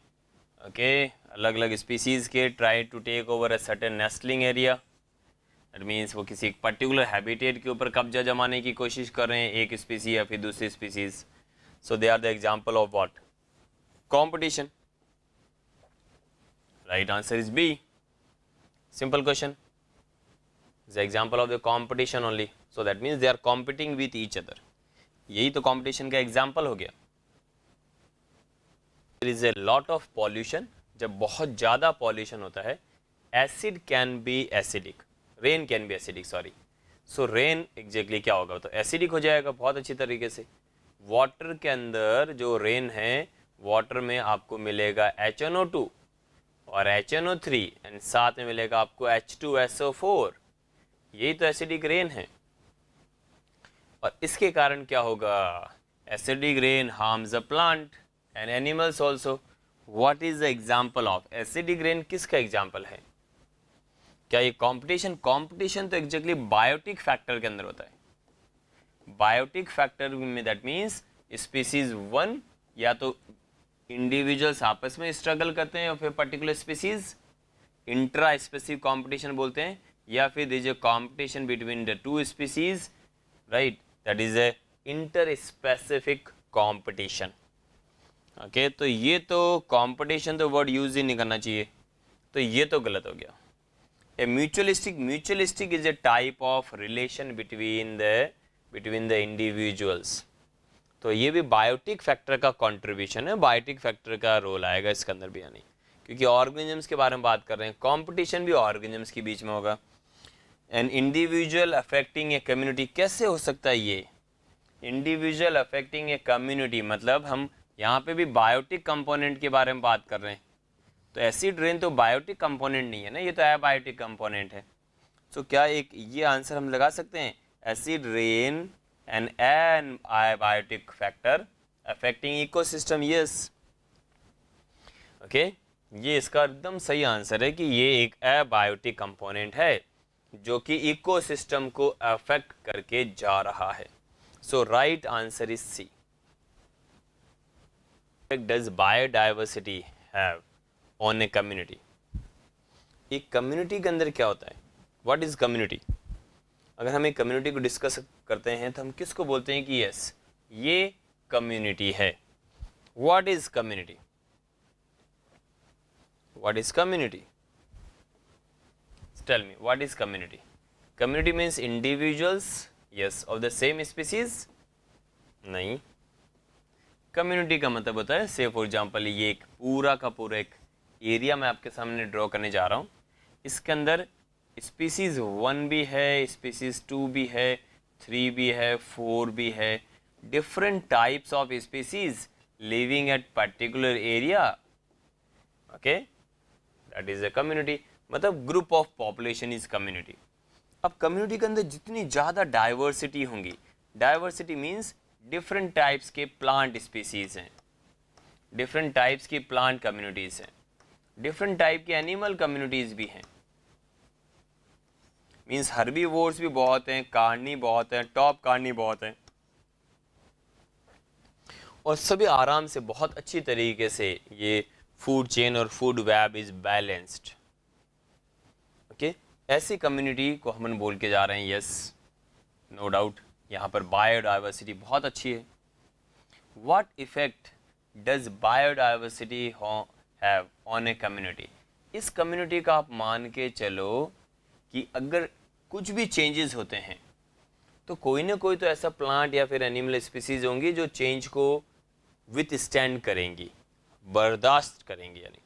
okay, अलग अलग species के, try to take over a certain nestling area, that means वो किसी एक पर्टिकुलर हैबिटेट के ऊपर कब्जा जमाने की कोशिश कर रहे हैं, एक स्पीसी या फिर दूसरी species. So they are the example of what? Competition. Right answer is B. Simple question, the example of the competition only, so that means they are competing with each other, यही तो कॉम्पिटिशन का example हो गया। There is a lot of pollution, जब बहुत ज़्यादा pollution होता है, acid can be acidic, rain can be acidic, sorry, so rain exactly क्या होगा, तो एसिडिक हो जाएगा बहुत अच्छी तरीके से। वाटर के अंदर जो रेन है, वाटर में आपको मिलेगा HNO2 और HNO3 एंड साथ में मिलेगा आपको H2SO4, यही तो एसिडिक रेन है। और इसके कारण क्या होगा? Acidic rain harms the plant and animals also. What is the example of acidic rain? किसका एग्जाम्पल है? क्या ये कॉम्पिटिशन? कॉम्पिटिशन तो एग्जैक्टली बायोटिक फैक्टर के अंदर होता है। बायोटिक फैक्टर में दैट मीन्स स्पीसीज 1 या तो इंडिविजुअल्स आपस में स्ट्रगल करते हैं, या फिर particular species intra specific competition बोलते हैं, या फिर this is competition between the two species, right, that is A inter specific competition. Okay, तो ये तो कॉम्पिटिशन तो वर्ड यूज ही नहीं करना चाहिए, तो ये तो गलत हो गया। A mutualistic is a type of relation between the individuals. तो ये भी बायोटिक फैक्टर का कंट्रीब्यूशन है, बायोटिक फैक्टर का रोल आएगा इसके अंदर भी, यानी क्योंकि ऑर्गेनिजम्स के बारे में बात कर रहे हैं, कंपटीशन भी ऑर्गेनिजम्स के बीच में होगा। An individual affecting a community, कैसे हो सकता है ये इंडिविजुअल अफेक्टिंग ए कम्युनिटी? मतलब हम यहाँ पे भी बायोटिक कंपोनेंट के बारे में बात कर रहे हैं, तो एसिड रेन तो बायोटिक कंपोनेंट नहीं है ना, ये तो एबायोटिक कंपोनेंट है। सो क्या एक ये आंसर हम लगा सकते हैं, acid rain an abiotic factor affecting ecosystem? Yes, okay, ये इसका एकदम सही आंसर है कि ये एक एबायोटिक कंपोनेंट है जो कि इकोसिस्टम को अफेक्ट करके जा रहा है। So right answer is C. Does biodiversity have on a community? एक कम्युनिटी के अंदर क्या होता है? What is community? अगर हम एक कम्युनिटी को डिस्कस करते हैं तो हम किसको बोलते हैं कि यस ये कम्युनिटी है? What is community? What is community? Tell me, what is community? Community means individuals yes, of the same species नहीं। कम्युनिटी का मतलब होता है, से फॉर एग्जांपल ये एक पूरा का पूरा एक एरिया मैं आपके सामने ड्रॉ करने जा रहा हूँ। इसके अंदर स्पीसीज 1 भी है, स्पीसीज 2 भी है, 3 भी है, 4 भी है, different types of species living at particular area. Okay, that is a community, मतलब group of population is community. अब कम्युनिटी के अंदर जितनी ज़्यादा डाइवर्सिटी होंगी, डाइवर्सिटी मीन्स डिफरेंट टाइप्स के प्लांट स्पीसीज हैं, डिफरेंट टाइप्स की प्लांट कम्युनिटीज़ हैं, डिफरेंट टाइप की एनिमल कम्युनिटीज़ भी हैं। मीन्स हर्बीवोर्स भी बहुत हैं, कार्नी बहुत हैं, टॉप कार्नी बहुत हैं, और सभी आराम से बहुत अच्छी तरीके से ये फूड चेन और food web is balanced. Okay, ऐसी कम्युनिटी को हम बोल के जा रहे हैं। यस, नो डाउट, यहाँ पर बायोडाइवर्सिटी बहुत अच्छी है। What effect does biodiversity have on a community? इस कम्युनिटी का आप मान के चलो कि अगर कुछ भी चेंजेस होते हैं तो कोई ना कोई तो ऐसा प्लांट या फिर एनिमल स्पीसीज होंगी जो चेंज को विथ स्टैंड करेंगी, बर्दाश्त करेंगी यानी।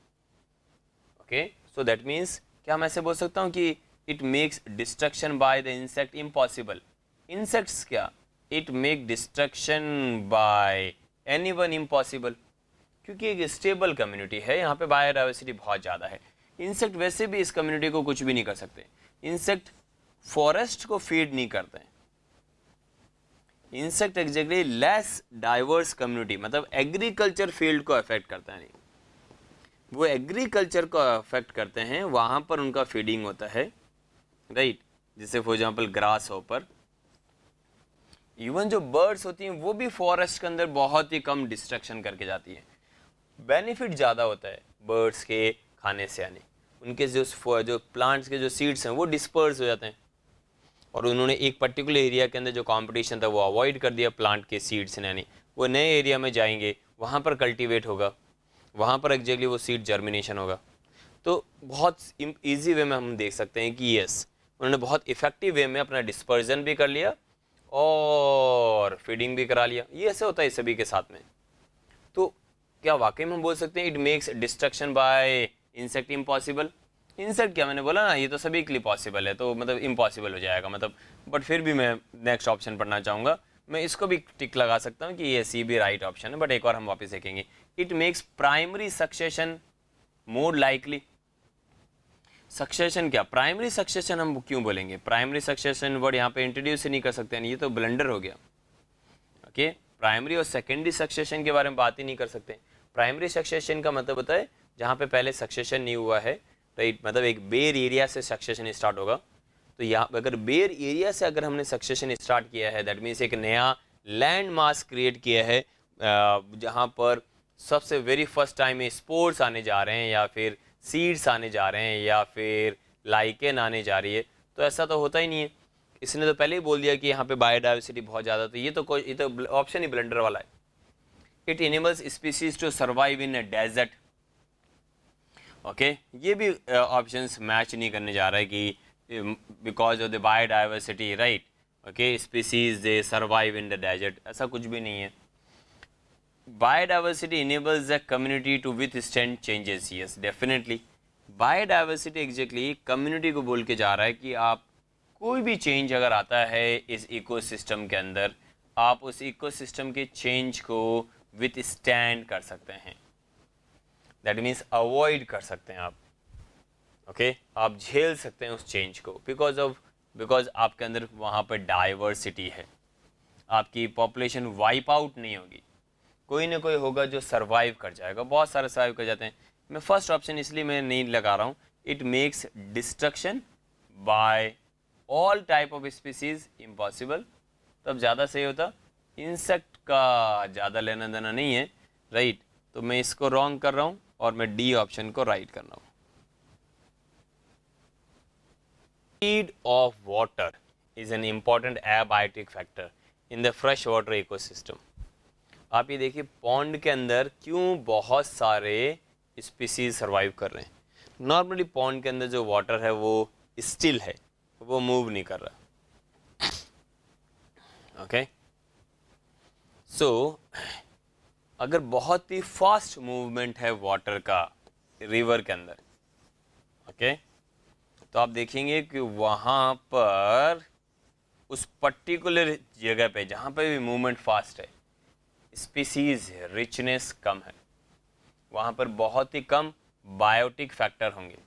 ओके, सो दैट मीन्स क्या मैं ऐसे बोल सकता हूँ कि it makes destruction by the insect impossible. Insects क्या, it make destruction by anyone impossible, क्योंकि एक स्टेबल कम्युनिटी है, यहाँ पे बायोडाइवर्सिटी बहुत ज़्यादा है। इंसेक्ट वैसे भी इस कम्युनिटी को कुछ भी नहीं कर सकते। इंसेक्ट फॉरेस्ट को फीड नहीं करते हैं। Insect exactly less diverse community, मतलब एग्रीकल्चर फील्ड को अफेक्ट करता है, नहीं वो एग्रीकल्चर को अफेक्ट करते हैं, वहाँ पर उनका फीडिंग होता है, राइट। जैसे for example grass hopper, even जो बर्ड्स होती हैं वो भी फॉरेस्ट के अंदर बहुत ही कम डिस्ट्रक्शन करके जाती है। बेनिफिट ज़्यादा होता है बर्ड्स के खाने से, यानी उनके जो प्लांट्स के जो सीड्स हैं वो डिस्पर्स हो जाते हैं, और उन्होंने एक पर्टिकुलर एरिया के अंदर जो कंपटीशन था वो अवॉइड कर दिया प्लांट के सीड्स ने, यानी वो नए एरिया में जाएंगे, वहाँ पर कल्टीवेट होगा, वहाँ पर एग्जैक्टली वो सीड जर्मिनेशन होगा। तो बहुत ईजी वे में हम देख सकते हैं कि यस, उन्होंने बहुत इफेक्टिव वे में अपना डिस्पर्जन भी कर लिया और फीडिंग भी करा लिया। ये ऐसे होता है सभी के साथ में। तो क्या वाकई में हम बोल सकते हैं it makes destruction bye insect impossible? Insect क्या, मैंने बोला ना ये तो सभी के लिए पॉसिबल है, तो मतलब इम्पॉसिबल हो जाएगा मतलब। बट फिर भी मैं नेक्स्ट ऑप्शन पढ़ना चाहूँगा, मैं इसको भी टिक लगा सकता हूँ कि ये सी भी राइट ऑप्शन है। बट एक और हम वापस देखेंगे, it makes primary succession more likely. Succession क्या, प्राइमरी सक्सेशन हम क्यों बोलेंगे? प्राइमरी सक्सेशन वर्ड यहाँ पे इंट्रोड्यूस ही नहीं कर सकते हैं, ये तो ब्लंडर हो गया। ओके, प्राइमरी और सेकेंडरी सक्सेशन के बारे में बात ही नहीं कर सकते। प्राइमरी सक्सेशन का मतलब होता है जहाँ पे पहले सक्सेशन नहीं हुआ है, राइट, मतलब एक बेयर एरिया से सक्सेशन स्टार्ट होगा। तो यहाँ अगर बेयर एरिया से अगर हमने सक्सेशन स्टार्ट किया है, दैट मीन्स एक नया लैंड मास क्रिएट किया है जहाँ पर सबसे वेरी फर्स्ट टाइम में स्पोर्ट्स आने जा रहे हैं, या फिर सीड्स आने जा रहे हैं, या फिर लाइकेन आने जा रही है। तो ऐसा तो होता ही नहीं है, इसने तो पहले ही बोल दिया कि यहाँ पे बायोडाइवर्सिटी बहुत ज़्यादा। तो ये तो ऑप्शन ही ब्लंडर वाला है। It enables species to survive in a desert. Okay, ये भी ऑप्शंस मैच नहीं करने जा रहा है कि because of the biodiversity, right, okay, species they survive in the desert, ऐसा कुछ भी नहीं है। Biodiversity enables the community to withstand changes. Yes, definitely biodiversity exactly community को बोल के जा रहा है कि आप कोई भी चेंज अगर आता है इस इकोसिस्टम के अंदर, आप उस इकोसिस्टम के चेंज को विथस्टैंड कर सकते हैं, दैट मीन्स अवॉइड कर सकते हैं आप। ओके, आप झेल सकते हैं उस चेंज को बिकॉज आपके अंदर वहाँ पर डाइवर्सिटी है, आपकी पॉपुलेशन वाइप आउट नहीं होगी, कोई ना कोई होगा जो सर्वाइव कर जाएगा। बहुत सारे सर्वाइव कर जाते हैं। मैं फर्स्ट ऑप्शन इसलिए मैं नहीं लगा रहा हूँ, it makes destruction by all type of species impossible, तब ज़्यादा सही होता। इंसेक्ट का ज़्यादा लेना देना नहीं है, राइट, तो मैं इसको रॉन्ग कर रहा हूँ और मैं डी ऑप्शन को राइट कर रहा हूँ। Speed of water is an important abiotic factor in the fresh water ecosystem. आप ये देखिए पॉन्ड के अंदर क्यों बहुत सारे स्पीसीज सर्वाइव कर रहे हैं। नॉर्मली पॉन्ड के अंदर जो वाटर है वो स्टिल है, वो मूव नहीं कर रहा। ओके। सो अगर बहुत ही फास्ट मूवमेंट है वाटर का रिवर के अंदर, ओके, तो आप देखेंगे कि वहाँ पर उस पर्टिकुलर जगह पे जहाँ पे भी मूवमेंट फास्ट है, स्पीसीज रिचनेस कम है, वहाँ पर बहुत ही कम बायोटिक फैक्टर होंगे।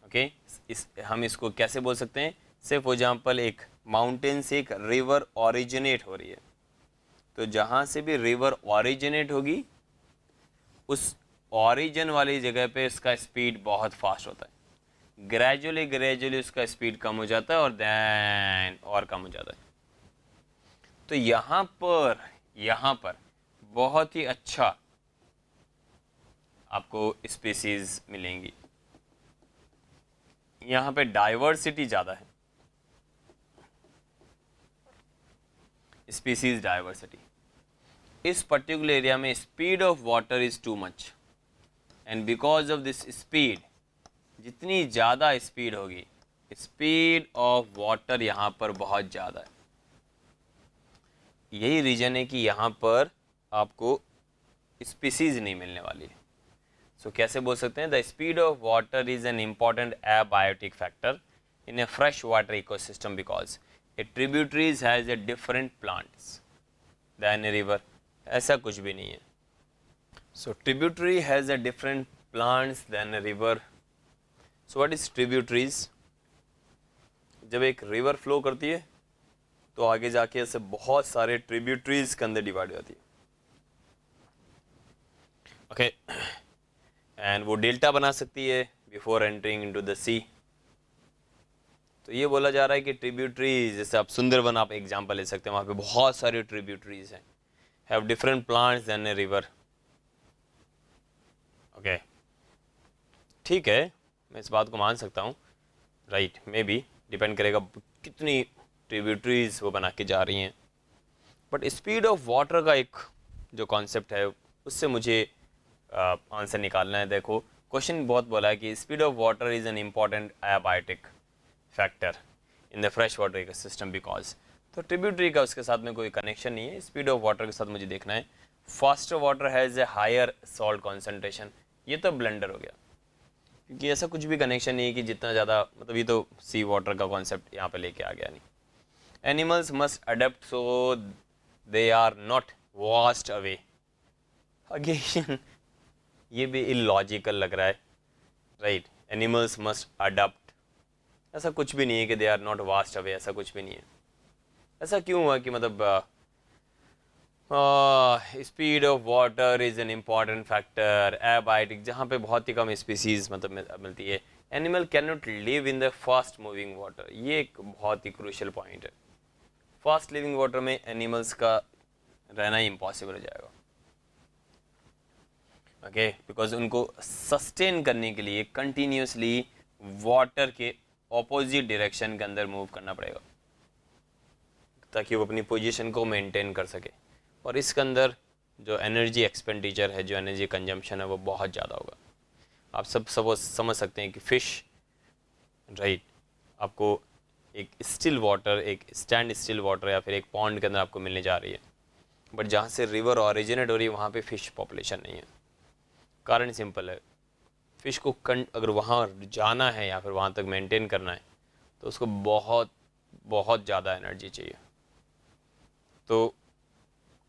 ओके, हम इसको कैसे बोल सकते हैं? से फॉर एग्जाम्पल एक माउंटेन से एक रिवर ओरिजिनेट हो रही है, तो जहाँ से भी रिवर ओरिजिनेट होगी उस ओरिजिन वाली जगह पे इसका स्पीड बहुत फास्ट होता है, ग्रेजुअली उसका स्पीड कम हो जाता है और देन और कम हो जाता है। तो यहाँ पर बहुत ही अच्छा आपको स्पीसीज मिलेंगी, यहाँ पे डाइवर्सिटी ज़्यादा है, स्पीसीज डाइवर्सिटी। इस पर्टिकुलर एरिया में speed of water is too much and because of this speed, जितनी ज़्यादा स्पीड होगी, स्पीड ऑफ वाटर यहाँ पर बहुत ज़्यादा है। यही रीज़न है कि यहाँ पर आपको स्पीसीज नहीं मिलने वाली है। सो कैसे बोल सकते हैं? The speed of water is an important abiotic factor in a fresh water ecosystem because a tributaries has a different plants than a river. ऐसा कुछ भी नहीं है। So tributary has a different plants than a river. So what is tributaries? जब एक river flow करती है तो आगे जाके ऐसे बहुत सारे ट्रिब्यूटरीज के अंदर डिवाइड हो जाती है, ओके, एंड वो डेल्टा बना सकती है बिफोर एंटरिंग इनटू द सी। तो ये बोला जा रहा है कि ट्रिब्यूटरीज, जैसे आप सुंदरबन आप एग्जांपल ले सकते हैं, वहाँ पे बहुत सारे ट्रिब्यूटरीज हैं, have different plants then a river. Okay, ठीक है, मैं इस बात को मान सकता हूँ, राइट, मे बी डिपेंड करेगा कितनी ट्रिब्यूटरीज वो बना के जा रही हैं। बट स्पीड ऑफ वाटर का एक जो कॉन्सेप्ट है उससे मुझे आंसर निकालना है। देखो क्वेश्चन बहुत बोला है कि speed of water is an important abiotic factor in the fresh water ecosystem because, तो ट्रिब्यूटरी का उसके साथ में कोई कनेक्शन नहीं है। स्पीड ऑफ वाटर के साथ मुझे देखना है faster water has a higher salt concentration. ये तो ब्लेंडर हो गया, क्योंकि ऐसा कुछ भी कनेक्शन नहीं है कि जितना ज़्यादा, मतलब ये तो सी वाटर का कॉन्सेप्ट यहाँ पे लेके आ गया नहीं। Animals must adapt so they are not washed away. Again ये भी इलॉजिकल लग रहा है, राइट। एनिमल्स मस्ट अडेप्ट, ऐसा कुछ भी नहीं है कि they are not washed away, ऐसा कुछ भी नहीं है। ऐसा क्यों हुआ कि मतलब speed of water is an important factor abiotic, जहाँ पे बहुत ही कम स्पीसीज मतलब मिलती है। Animal can not live in the fast moving water, ये एक बहुत ही क्रूशियल पॉइंट है। फास्ट लिविंग वाटर में एनिमल्स का रहना ही इम्पॉसिबल हो जाएगा, ओके, बिकॉज उनको सस्टेन करने के लिए कंटिन्यूसली वाटर के ऑपोजिट डायरेक्शन के अंदर मूव करना पड़ेगा ताकि वो अपनी पोजीशन को मेंटेन कर सके। और इसके अंदर जो एनर्जी एक्सपेंडिचर है, जो एनर्जी कंजम्पशन है, वो बहुत ज़्यादा होगा। आप सब समझ सकते हैं कि फ़िश, राइट, आपको एक स्टिल वाटर, एक स्टैंड स्टिल वाटर या फिर एक पॉन्ड के अंदर आपको मिलने जा रही है, बट जहाँ से रिवर ऑरिजिनेट हो रही है वहाँ पे फ़िश पॉपुलेशन नहीं है। कारण सिंपल है, फ़िश को अगर वहाँ जाना है या फिर वहाँ तक मेंटेन करना है तो उसको बहुत बहुत ज़्यादा एनर्जी चाहिए। तो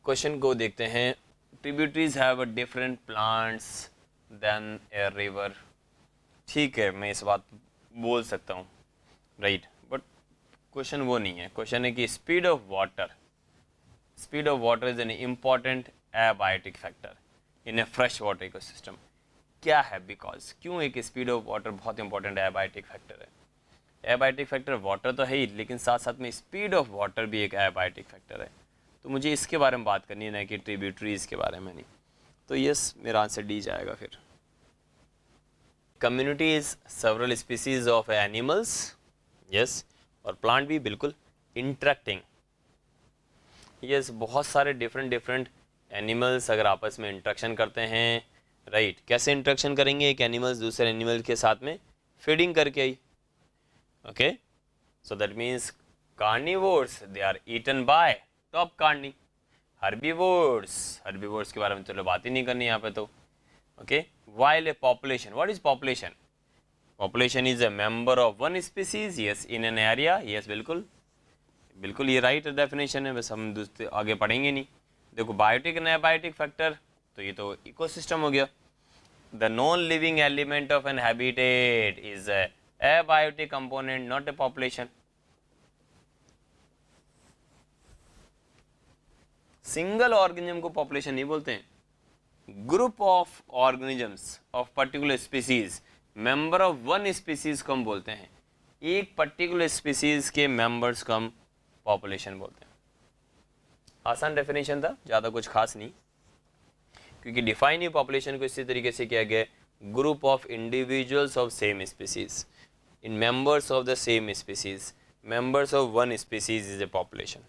क्वेश्चन को देखते हैं, tributaries have a different plants then a river. ठीक है, मैं इस बात बोल सकता हूँ, राइट, बट क्वेश्चन वो नहीं है। क्वेश्चन है कि speed of water is an important abiotic factor in a fresh water ecosystem. क्या है? बिकॉज क्यों एक स्पीड ऑफ वाटर बहुत इंपॉर्टेंट एबायोटिक फैक्टर है? एबायोटिक फैक्टर वाटर तो है ही, लेकिन साथ साथ में स्पीड ऑफ वाटर भी एक एबायोटिक फैक्टर है। तो मुझे इसके बारे में बात करनी है, ना कि ट्रिब्यूटरीज के बारे में नहीं। तो यस, मेरा आंसर डी जाएगा फिर। Communities several species of animals, yes, और प्लांट भी बिल्कुल इंटरेक्टिंग, यस, बहुत सारे डिफरेंट एनिमल्स अगर आपस में इंटरेक्शन करते हैं, राइट, कैसे इंटरेक्शन करेंगे? एक एनिमल्स दूसरे एनिमल के साथ में फीडिंग करके ही, okay, so that means carnivores they are eaten by top carni. Herbivores के बारे में चलो बात ही नहीं करनी यहाँ पे तो. Okay, while a population, what is population? Population is a member of one species, yes, in an area, yes, बिल्कुल ये राइट डेफिनेशन है, बस हम दूसरे आगे पढ़ेंगे नहीं. देखो बायोटिक एंड एबायोटिक फैक्टर, तो ये तो इकोसिस्टम हो गया. The non living element of an habitat is a abiotic component, not a population. Single organism को पॉपुलेशन नहीं बोलते हैं. Group of organisms of particular species, member of one species को हम बोलते हैं. एक पर्टिकुलर स्पीसीज के मेंबर्स को हम पॉपुलेशन बोलते हैं. आसान डेफिनेशन था, ज़्यादा कुछ खास नहीं, क्योंकि डिफाइन ही पॉपुलेशन को इसी तरीके से किया गया है, group of individuals of same species in members of the same species, members of one species is a population.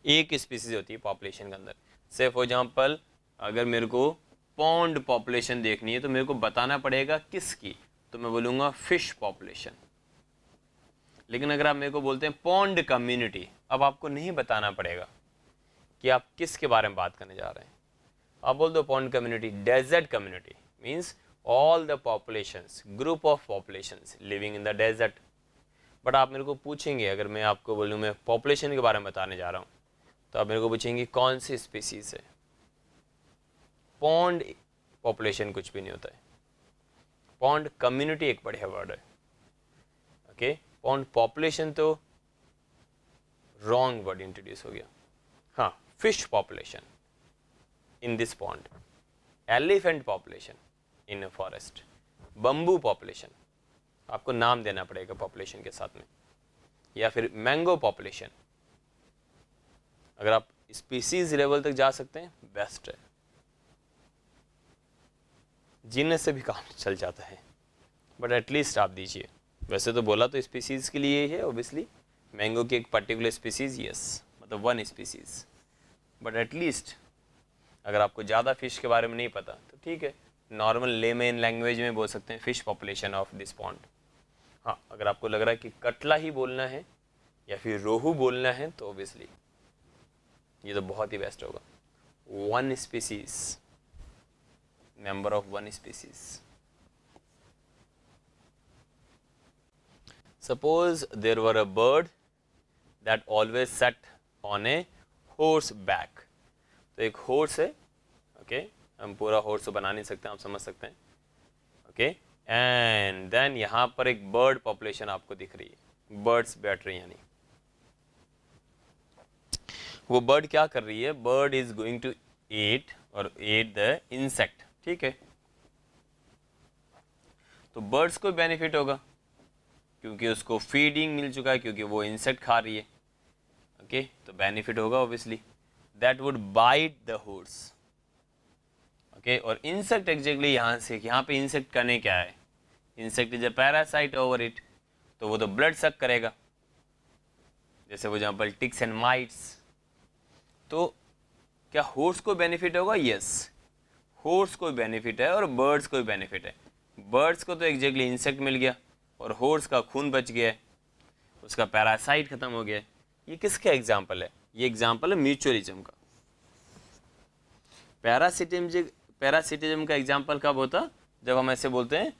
एक स्पीसीज होती है पॉपुलेशन के अंदर. से फॉर एग्जांपल अगर मेरे को पॉन्ड पॉपुलेशन देखनी है तो मेरे को बताना पड़ेगा किसकी, तो मैं बोलूँगा फिश पॉपुलेशन. लेकिन अगर आप मेरे को बोलते हैं पॉन्ड कम्युनिटी, अब आपको नहीं बताना पड़ेगा कि आप किसके बारे में बात करने जा रहे हैं. आप बोल दो pond community, desert community means all the populations, group of populations living in the desert. But आप मेरे को पूछेंगे, अगर मैं आपको बोलूँ मैं पॉपुलेशन के बारे में बताने जा रहा हूँ, तो आप मेरे को पूछेंगे कौन सी स्पीसीज है. पॉन्ड पॉपुलेशन कुछ भी नहीं होता है. पॉन्ड कम्युनिटी एक बढ़िया वर्ड है. ओके, पॉन्ड पॉपुलेशन तो रॉन्ग वर्ड इंट्रोड्यूस हो गया. हाँ, fish population in this pond, elephant population in a forest, bamboo population, आपको नाम देना पड़ेगा पॉपुलेशन के साथ में, या फिर मैंगो पॉपुलेशन. अगर आप स्पीसीज लेवल तक जा सकते हैं बेस्ट है, जीने से भी काम चल जाता है, बट एटलीस्ट आप दीजिए. वैसे तो बोला तो स्पीसीज के लिए है ऑब्वियसली, मैंगो की एक पर्टिकुलर स्पीसीज, यस, मतलब वन स्पीसीज. बट एटलीस्ट अगर आपको ज़्यादा फिश के बारे में नहीं पता तो ठीक है, नॉर्मल लेमेन लैंग्वेज में बोल सकते हैं fish population of this pond. हाँ, अगर आपको लग रहा है कि कटला ही बोलना है या फिर रोहू बोलना है तो ऑब्वियसली ये तो बहुत ही बेस्ट होगा, one species, member of one species. Suppose there were a bird that always sat on a horse back. तो एक horse है, ओके, हम पूरा horse तो बना नहीं सकते, आप समझ सकते हैं. ओके, एंड देन यहाँ पर एक बर्ड पॉपुलेशन आपको दिख रही है, बर्ड्स बैठ रही हैं. यानी वो बर्ड क्या कर रही है, bird is going to eat और ईट द इंसेक्ट. ठीक है, तो बर्ड्स को बेनिफिट होगा क्योंकि उसको फीडिंग मिल चुका है, क्योंकि वो इंसेक्ट खा रही है. ओके, तो बेनिफिट होगा obviously. That would bite the horse. Okay, और इंसेक्ट एग्जैक्टली यहाँ पे इंसेक्ट करने क्या है, insect is a parasite over it, तो वो तो ब्लड सक करेगा. जैसे वो एग्जाम्पल टिक्स एंड माइट्स. तो क्या हॉर्स को बेनिफिट होगा? यस, हॉर्स को बेनिफिट है और बर्ड्स को भी बेनिफिट है. बर्ड्स को तो एग्जैक्टली इंसेक्ट मिल गया और हॉर्स का खून बच गया है, उसका पैरासाइट खत्म हो गया है. ये किसका एग्जाम्पल है? ये एग्जाम्पल है म्यूचुअलिज्म का. पैरासिटिज्म का एग्जाम्पल कब होता? जब हम ऐसे बोलते हैं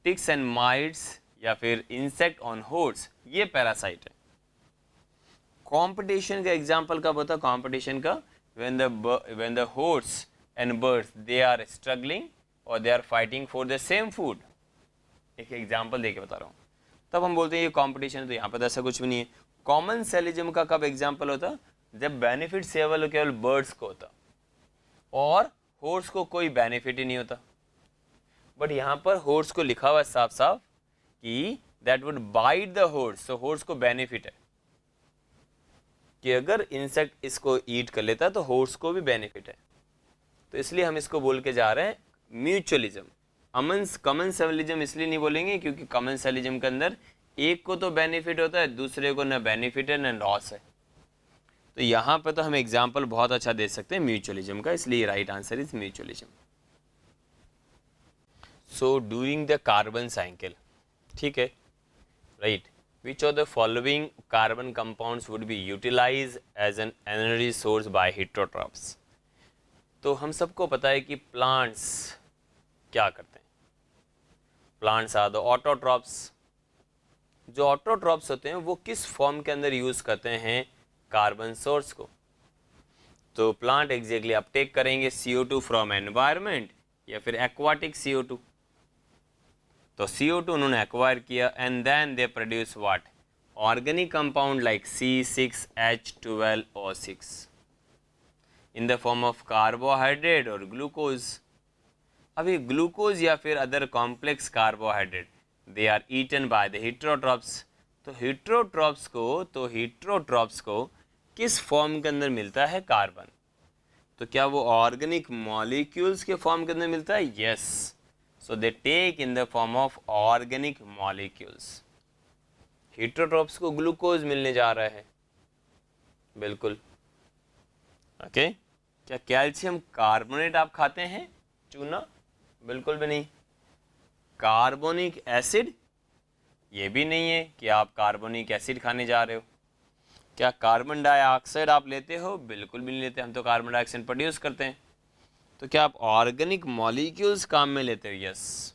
टिक्स एंड माइट्स या फिर इंसेक्ट ऑन हॉर्स, ये पैरासाइट है. कंपटीशन का एग्जाम्पल कब होता? कंपटीशन का when the horse and birds they are struggling or they are fighting for the same food. एक एग्जाम्पल देके बता रहा हूँ, तब हम बोलते हैं ये कंपटीशन है. तो यहाँ पर तो ऐसा कुछ भी नहीं है. कॉमन सेलिज्म का कब एग्जाम्पल होता? जब बेनिफिट केवल बर्ड्स को होता और हॉर्स को कोई बेनिफिट ही नहीं होता. बट यहाँ पर हॉर्स को लिखा हुआ है साफ साफ कि that would bite the horse, तो हॉर्स को बेनिफिट है कि अगर इंसेक्ट इसको ईट कर लेता तो हॉर्स को भी बेनिफिट है. तो इसलिए हम इसको बोल के जा रहे हैं म्यूचुअलिज्म. कॉमन सेलिज्म इसलिए नहीं बोलेंगे क्योंकि कॉमन सेलिज्म के अंदर एक को तो बेनिफिट होता है, दूसरे को न बेनिफिट है न लॉस है. तो यहाँ पे तो हम एग्जाम्पल बहुत अच्छा दे सकते हैं म्यूचुअलिज्म का, इसलिए right answer is mutualism. So during the carbon cycle, ठीक है, right, Which of the following carbon compounds would be utilized as an energy source by heterotrophs? तो हम सबको पता है कि प्लांट्स क्या करते हैं. Plants are the autotrophs. जो ऑटोट्रॉप्स होते हैं वो किस फॉर्म के अंदर यूज़ करते हैं कार्बन सोर्स को. तो प्लांट एग्जैक्टली अपटेक करेंगे CO2 फ्रॉम एनवायरनमेंट या फिर एक्वाटिक CO2. तो CO2 उन्होंने एक्वायर किया and then they produce what, organic compound like C6H12O6 in the form of carbohydrate और ग्लूकोज. अभी ग्लूकोज या फिर other complex carbohydrate they are eaten by the heterotrophs. तो हेट्रोट्रॉप्स को किस फॉर्म के अंदर मिलता है कार्बन. तो क्या वो ऑर्गेनिक मॉलिक्यूल्स के फॉर्म के अंदर मिलता है. Yes. So they take in the form of organic molecules. Heterotrophs को ग्लूकोज मिलने जा रहा है. बिल्कुल. ओके. क्या कैल्शियम कार्बोनेट आप खाते हैं, चूना? बिल्कुल भी नहीं. कार्बोनिक एसिड, ये भी नहीं है कि आप कार्बोनिक एसिड खाने जा रहे हो. क्या कार्बन डाइऑक्साइड आप लेते हो? बिल्कुल भी नहीं लेते. हम तो कार्बन डाइऑक्साइड प्रोड्यूस करते हैं. तो क्या आप ऑर्गेनिक मॉलिक्यूल्स काम में लेते हो? यस.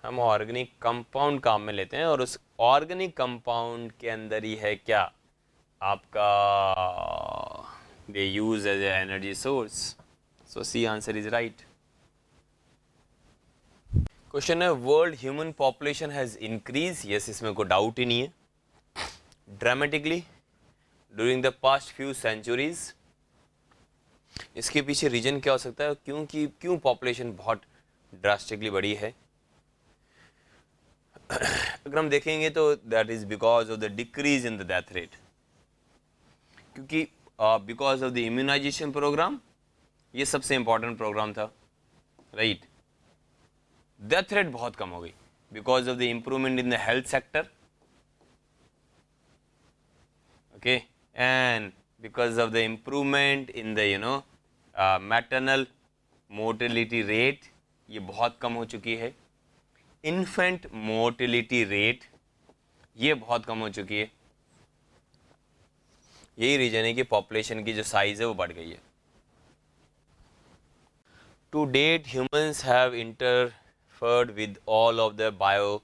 हम ऑर्गेनिक कंपाउंड काम में लेते हैं और उस ऑर्गेनिक कंपाउंड के अंदर ही है क्या आपका, they use as a energy source. So C answer is right. Question है world human population has increase. Yes, इसमें कोई डाउट ही नहीं है. Dramatically during the past few centuries. इसके पीछे रीजन क्या हो सकता है, क्यों पॉपुलेशन बहुत ड्रास्टिकली बढ़ी है. अगर हम देखेंगे तो that is because of the decrease in the death rate. क्योंकि because of the immunization programme, ये सबसे इंपॉर्टेंट प्रोग्राम था, राइट. डेथ रेट बहुत कम हो गई because of the improvement in the health sector. Okay. And because of the improvement in the maternal mortality rate, ये बहुत कम हो चुकी है. infant mortality rate ये बहुत कम हो चुकी है. यही रीजन है कि पॉपुलेशन की जो साइज है वो बढ़ गई है. To date humans have interfered with all of the bio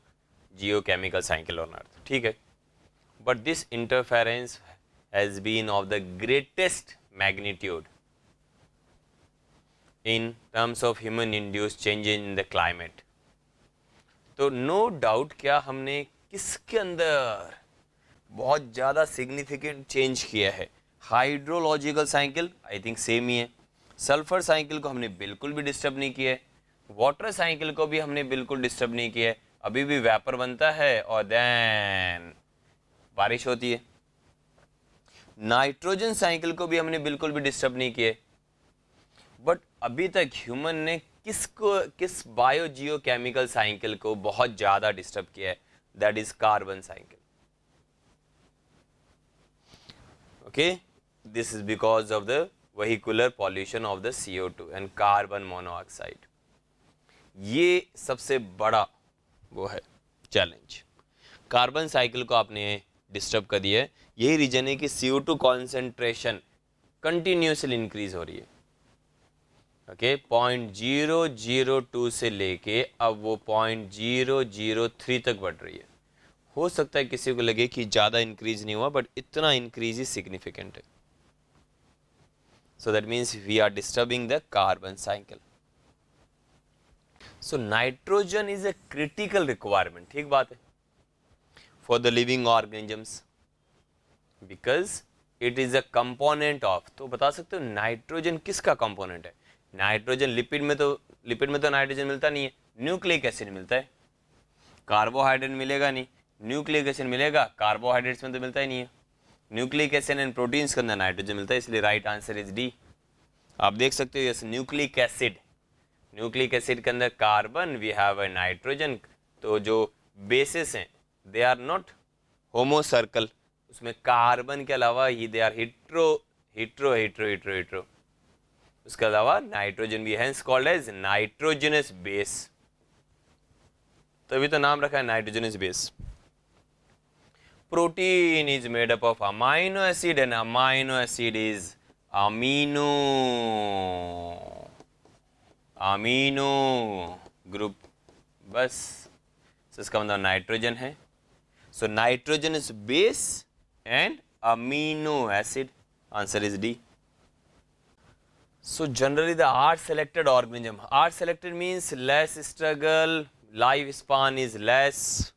geochemical cycle on earth. ठीक है. But this interference has been of the greatest magnitude in terms of human induced changes in the climate. तो no doubt क्या हमने किसके अंदर बहुत ज़्यादा significant change किया है. Hydrological cycle I think same ही है. सल्फर साइकिल को हमने बिल्कुल भी डिस्टर्ब नहीं किया है. वाटर साइकिल को भी हमने बिल्कुल डिस्टर्ब नहीं किया है. अभी भी वेपर बनता है और देन बारिश होती है. नाइट्रोजन साइकिल को भी हमने बिल्कुल भी डिस्टर्ब नहीं किए. बट अभी तक ह्यूमन ने किस बायो जियो केमिकल साइकिल को बहुत ज़्यादा डिस्टर्ब किया है, that is carbon cycle. Okay. This is because of the vehicular pollution of the CO2 and carbon monoxide. ये सबसे बड़ा वो है चैलेंज. कार्बन साइकिल को आपने डिस्टर्ब कर दिया है. यही रीजन है कि CO2 कॉन्सेंट्रेशन कंटिन्यूसली इंक्रीज हो रही है. ओके. 0.002 से लेके अब वो 0.003 तक बढ़ रही है. हो सकता है किसी को लगे कि ज़्यादा इंक्रीज नहीं हुआ, बट इतना इंक्रीज ही सिग्निफिकेंट है. So that means we are disturbing the carbon cycle. So nitrogen is a critical requirement. ठीक बात है. For the living organisms because it is a component of. तो बता सकते हो नाइट्रोजन किसका कंपोनेंट है. नाइट्रोजन लिपिड में तो नाइट्रोजन मिलता नहीं है. न्यूक्लिक एसिड मिलता है. कार्बोहाइड्रेट मिलेगा नहीं. न्यूक्लिक एसिड मिलेगा, कार्बोहाइड्रेट्स में तो मिलता ही नहीं है. न्यूक्लिक एसिड एंड प्रोटीन्स के अंदर नाइट्रोजन मिलता है. इसलिए राइट आंसर इज डी. आप देख सकते हो यस. न्यूक्लिक एसिड के अंदर carbon, we have a nitrogen. तो जो बेसिस हैं they are not homo circle. उसमें कार्बन के अलावा ही दे आर हिट्रो. उसके अलावा नाइट्रोजन भी है, कॉल्ड एज नाइट्रोजनस बेस. तभी तो नाम रखा है nitrogenous base. protein is made up of amino acid and amino acid is amino group. बस so इसका मतलब नाइट्रोजन है. So nitrogen is base and amino acid. Answer is D. So generally the R selected organism. R selected means less struggle, lifespan is less,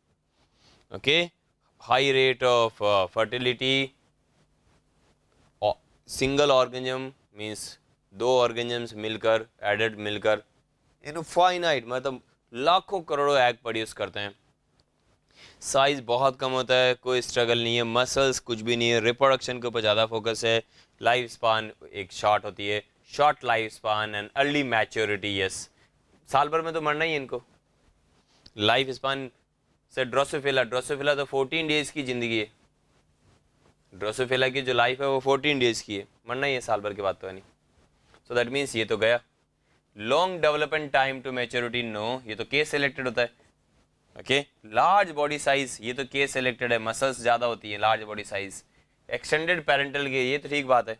okay, high rate of fertility. Single organism means दो organisms मिलकर, added मिलकर, infinite मतलब लाखों करोड़ों egg produce करते हैं. Size बहुत कम होता है, कोई स्ट्रगल नहीं है, मसल्स कुछ भी नहीं है, रिप्रोडक्शन के ऊपर ज़्यादा फोकस है, लाइफ स्पान एक शॉर्ट होती है, short life span and early maturity. Yes, साल भर में तो मरना ही है इनको. लाइफ स्पान से ड्रोसोफिला तो 14 डेज़ की ज़िंदगी है. ड्रोसोफिला की जो लाइफ है वो 14 डेज़ की है, मरना ही है साल भर के बाद तो है नहीं. सो दैट मीन्स ये तो गया. Long development time to maturity, no, ये तो केस सिलेक्टेड होता है. ओके, लार्ज बॉडी साइज, ये तो केस सिलेक्टेड है, मसल्स ज़्यादा होती है, large body size. Extended parental के, ये तो ठीक बात है.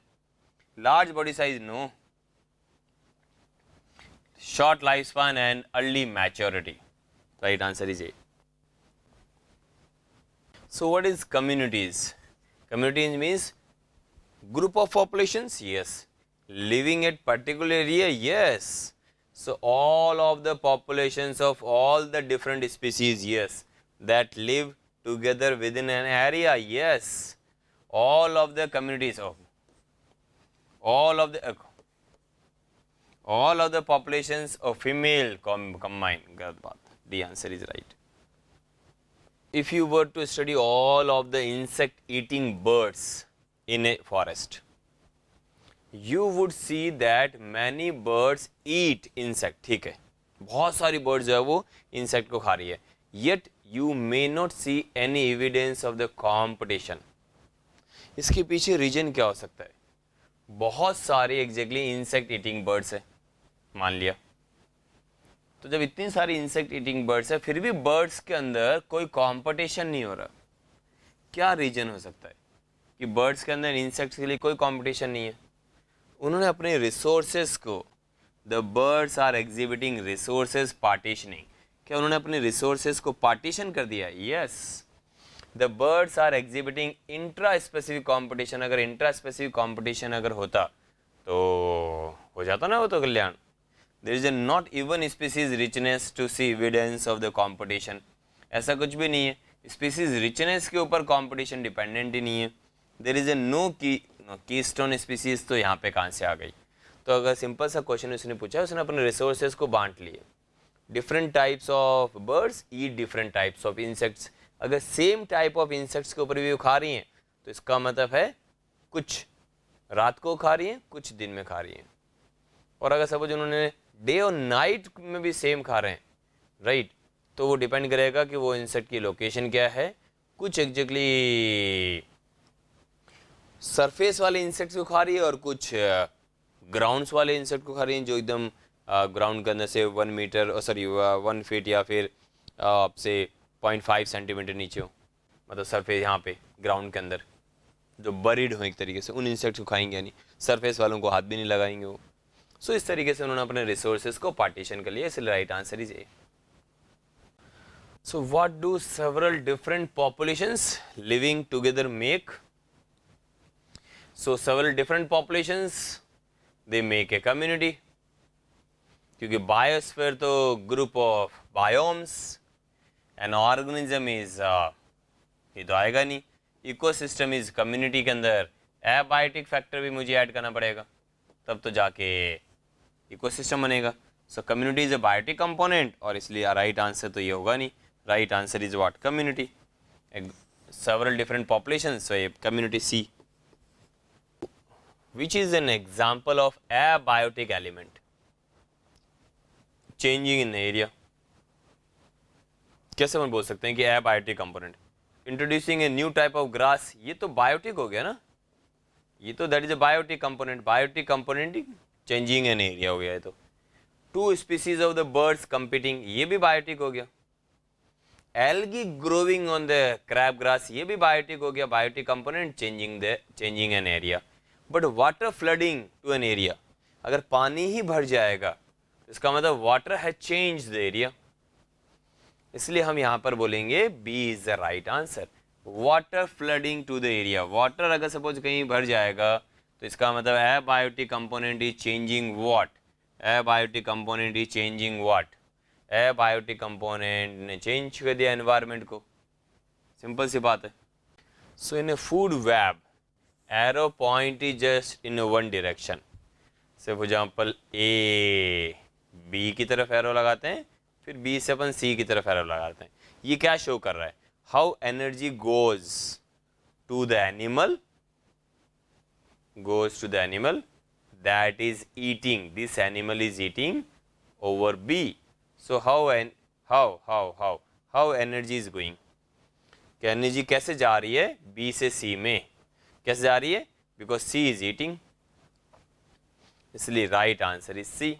Large body size, no. Short life span and early maturity. Right answer is A. So what is communities? Communities means group of populations, yes. Living at particular area, yes. So all of the populations of all the different species, yes, that live together within an area, yes. All of the communities of all of the populations of female combined. गलत बात. The answer is right. If you were to study all of the insect eating birds in a forest, you would see that many birds eat insect. ठीक है, बहुत सारी birds जो है वो insect को खा रही है. Yet you may not see any evidence of the competition. इसके पीछे रीजन क्या हो सकता है? बहुत सारे एग्जैक्टली इंसेक्ट ईटिंग बर्ड्स है, मान लिया. तो जब इतनी सारी इंसेक्ट ईटिंग बर्ड्स है फिर भी बर्ड्स के अंदर कोई कंपटीशन नहीं हो रहा, क्या रीजन हो सकता है कि बर्ड्स के अंदर इंसेक्ट्स के लिए कोई कंपटीशन नहीं है? उन्होंने अपने रिसोर्सेज को, the birds are exhibiting resources partitioning. क्या उन्होंने अपने रिसोर्सेज को पार्टीशन कर दिया? Yes. The birds are exhibiting intraspecific competition. अगर इंट्रा स्पेसिफिक कॉम्पिटिशन अगर होता तो हो जाता ना वो तो कल्याण. There is not even species richness to see evidence of the competition. ऐसा कुछ भी नहीं है, स्पीसीज रिचनेस के ऊपर कॉम्पिटिशन डिपेंडेंट ही नहीं है. There is no keystone species, तो यहाँ पे कहाँ से आ गई? तो अगर सिंपल सा क्वेश्चन उसने पूछा, उसने अपने रिसोर्सेज को बांट लिए. Different types of birds eat different types of insects. अगर सेम टाइप ऑफ इंसेक्ट्स के ऊपर भी वो खा रही हैं तो इसका मतलब है कुछ रात को खा रही हैं, कुछ दिन में खा रही हैं. और अगर सपोज उन्होंने डे और नाइट में भी सेम खा रहे हैं, राइट, तो वो डिपेंड करेगा कि वो इंसेक्ट की लोकेशन क्या है. कुछ एग्जैक्टली सरफेस वाले इंसेक्ट्स को खा रही है और कुछ ग्राउंड्स वाले इंसेक्ट को खा रही हैं जो एकदम ग्राउंड के अंदर से 1 मीटर 1 फीट या फिर आपसे 0.5 सेंटीमीटर नीचे हो, मतलब सरफेस यहाँ पे ग्राउंड के अंदर जो बरीड हो एक तरीके से, उन इंसेक्ट्स को खाएंगे यानी सरफेस वालों को हाथ भी नहीं लगाएंगे वो. सो इस तरीके से उन्होंने अपने रिसोर्सेज को पार्टीशन कर लिया, इसलिए right answer is A. So what do several different populations living together make? So several different populations they make a community. क्योंकि बायोस्फीयर तो group of biomes, an organism is ये तो आएगा नहीं. इकोसिस्टम इज कम्युनिटी के अंदर abiotic factor भी मुझे ऐड करना पड़ेगा तब तो जाके इकोसिस्टम बनेगा. So community is a biotic component और इसलिए राइट आंसर तो ये होगा नहीं. Right answer is what? Community. Several different populations, so ये community C. Which is an example of abiotic element changing in area? कैसे हम बोल सकते हैं कि abiotic component? Introducing a new type of grass, ये तो biotic हो गया ना, ये तो that is a biotic component. Biotic component changing an area हो गया है. तो 2 species of the birds competing, ये भी biotic हो गया. Algae growing on the crab grass, ये भी बायोटिक हो गया, biotic component changing an area. But water flooding to an area, अगर पानी ही भर जाएगा तो इसका मतलब water has change the area, इसलिए हम यहाँ पर बोलेंगे B is the right answer. Water flooding to the area, water अगर सपोज कहीं भर जाएगा तो इसका मतलब abiotic component is changing what, abiotic component is changing what, abiotic component ने चेंज कर दिया एनवायरनमेंट को, सिंपल सी बात है। So in a food web arrow point is just in one direction, say for example A B की तरफ arrow लगाते हैं, फिर बी से अपन सी की तरफ एरो लगाते हैं। ये क्या शो कर रहा है, how energy goes to the animal, goes to the animal that is eating, this animal is eating over B. So how energy is going, कि एनर्जी कैसे जा रही है B से C में, कैसे जा रही है, because C is eating, इसलिए राइट आंसर इज C।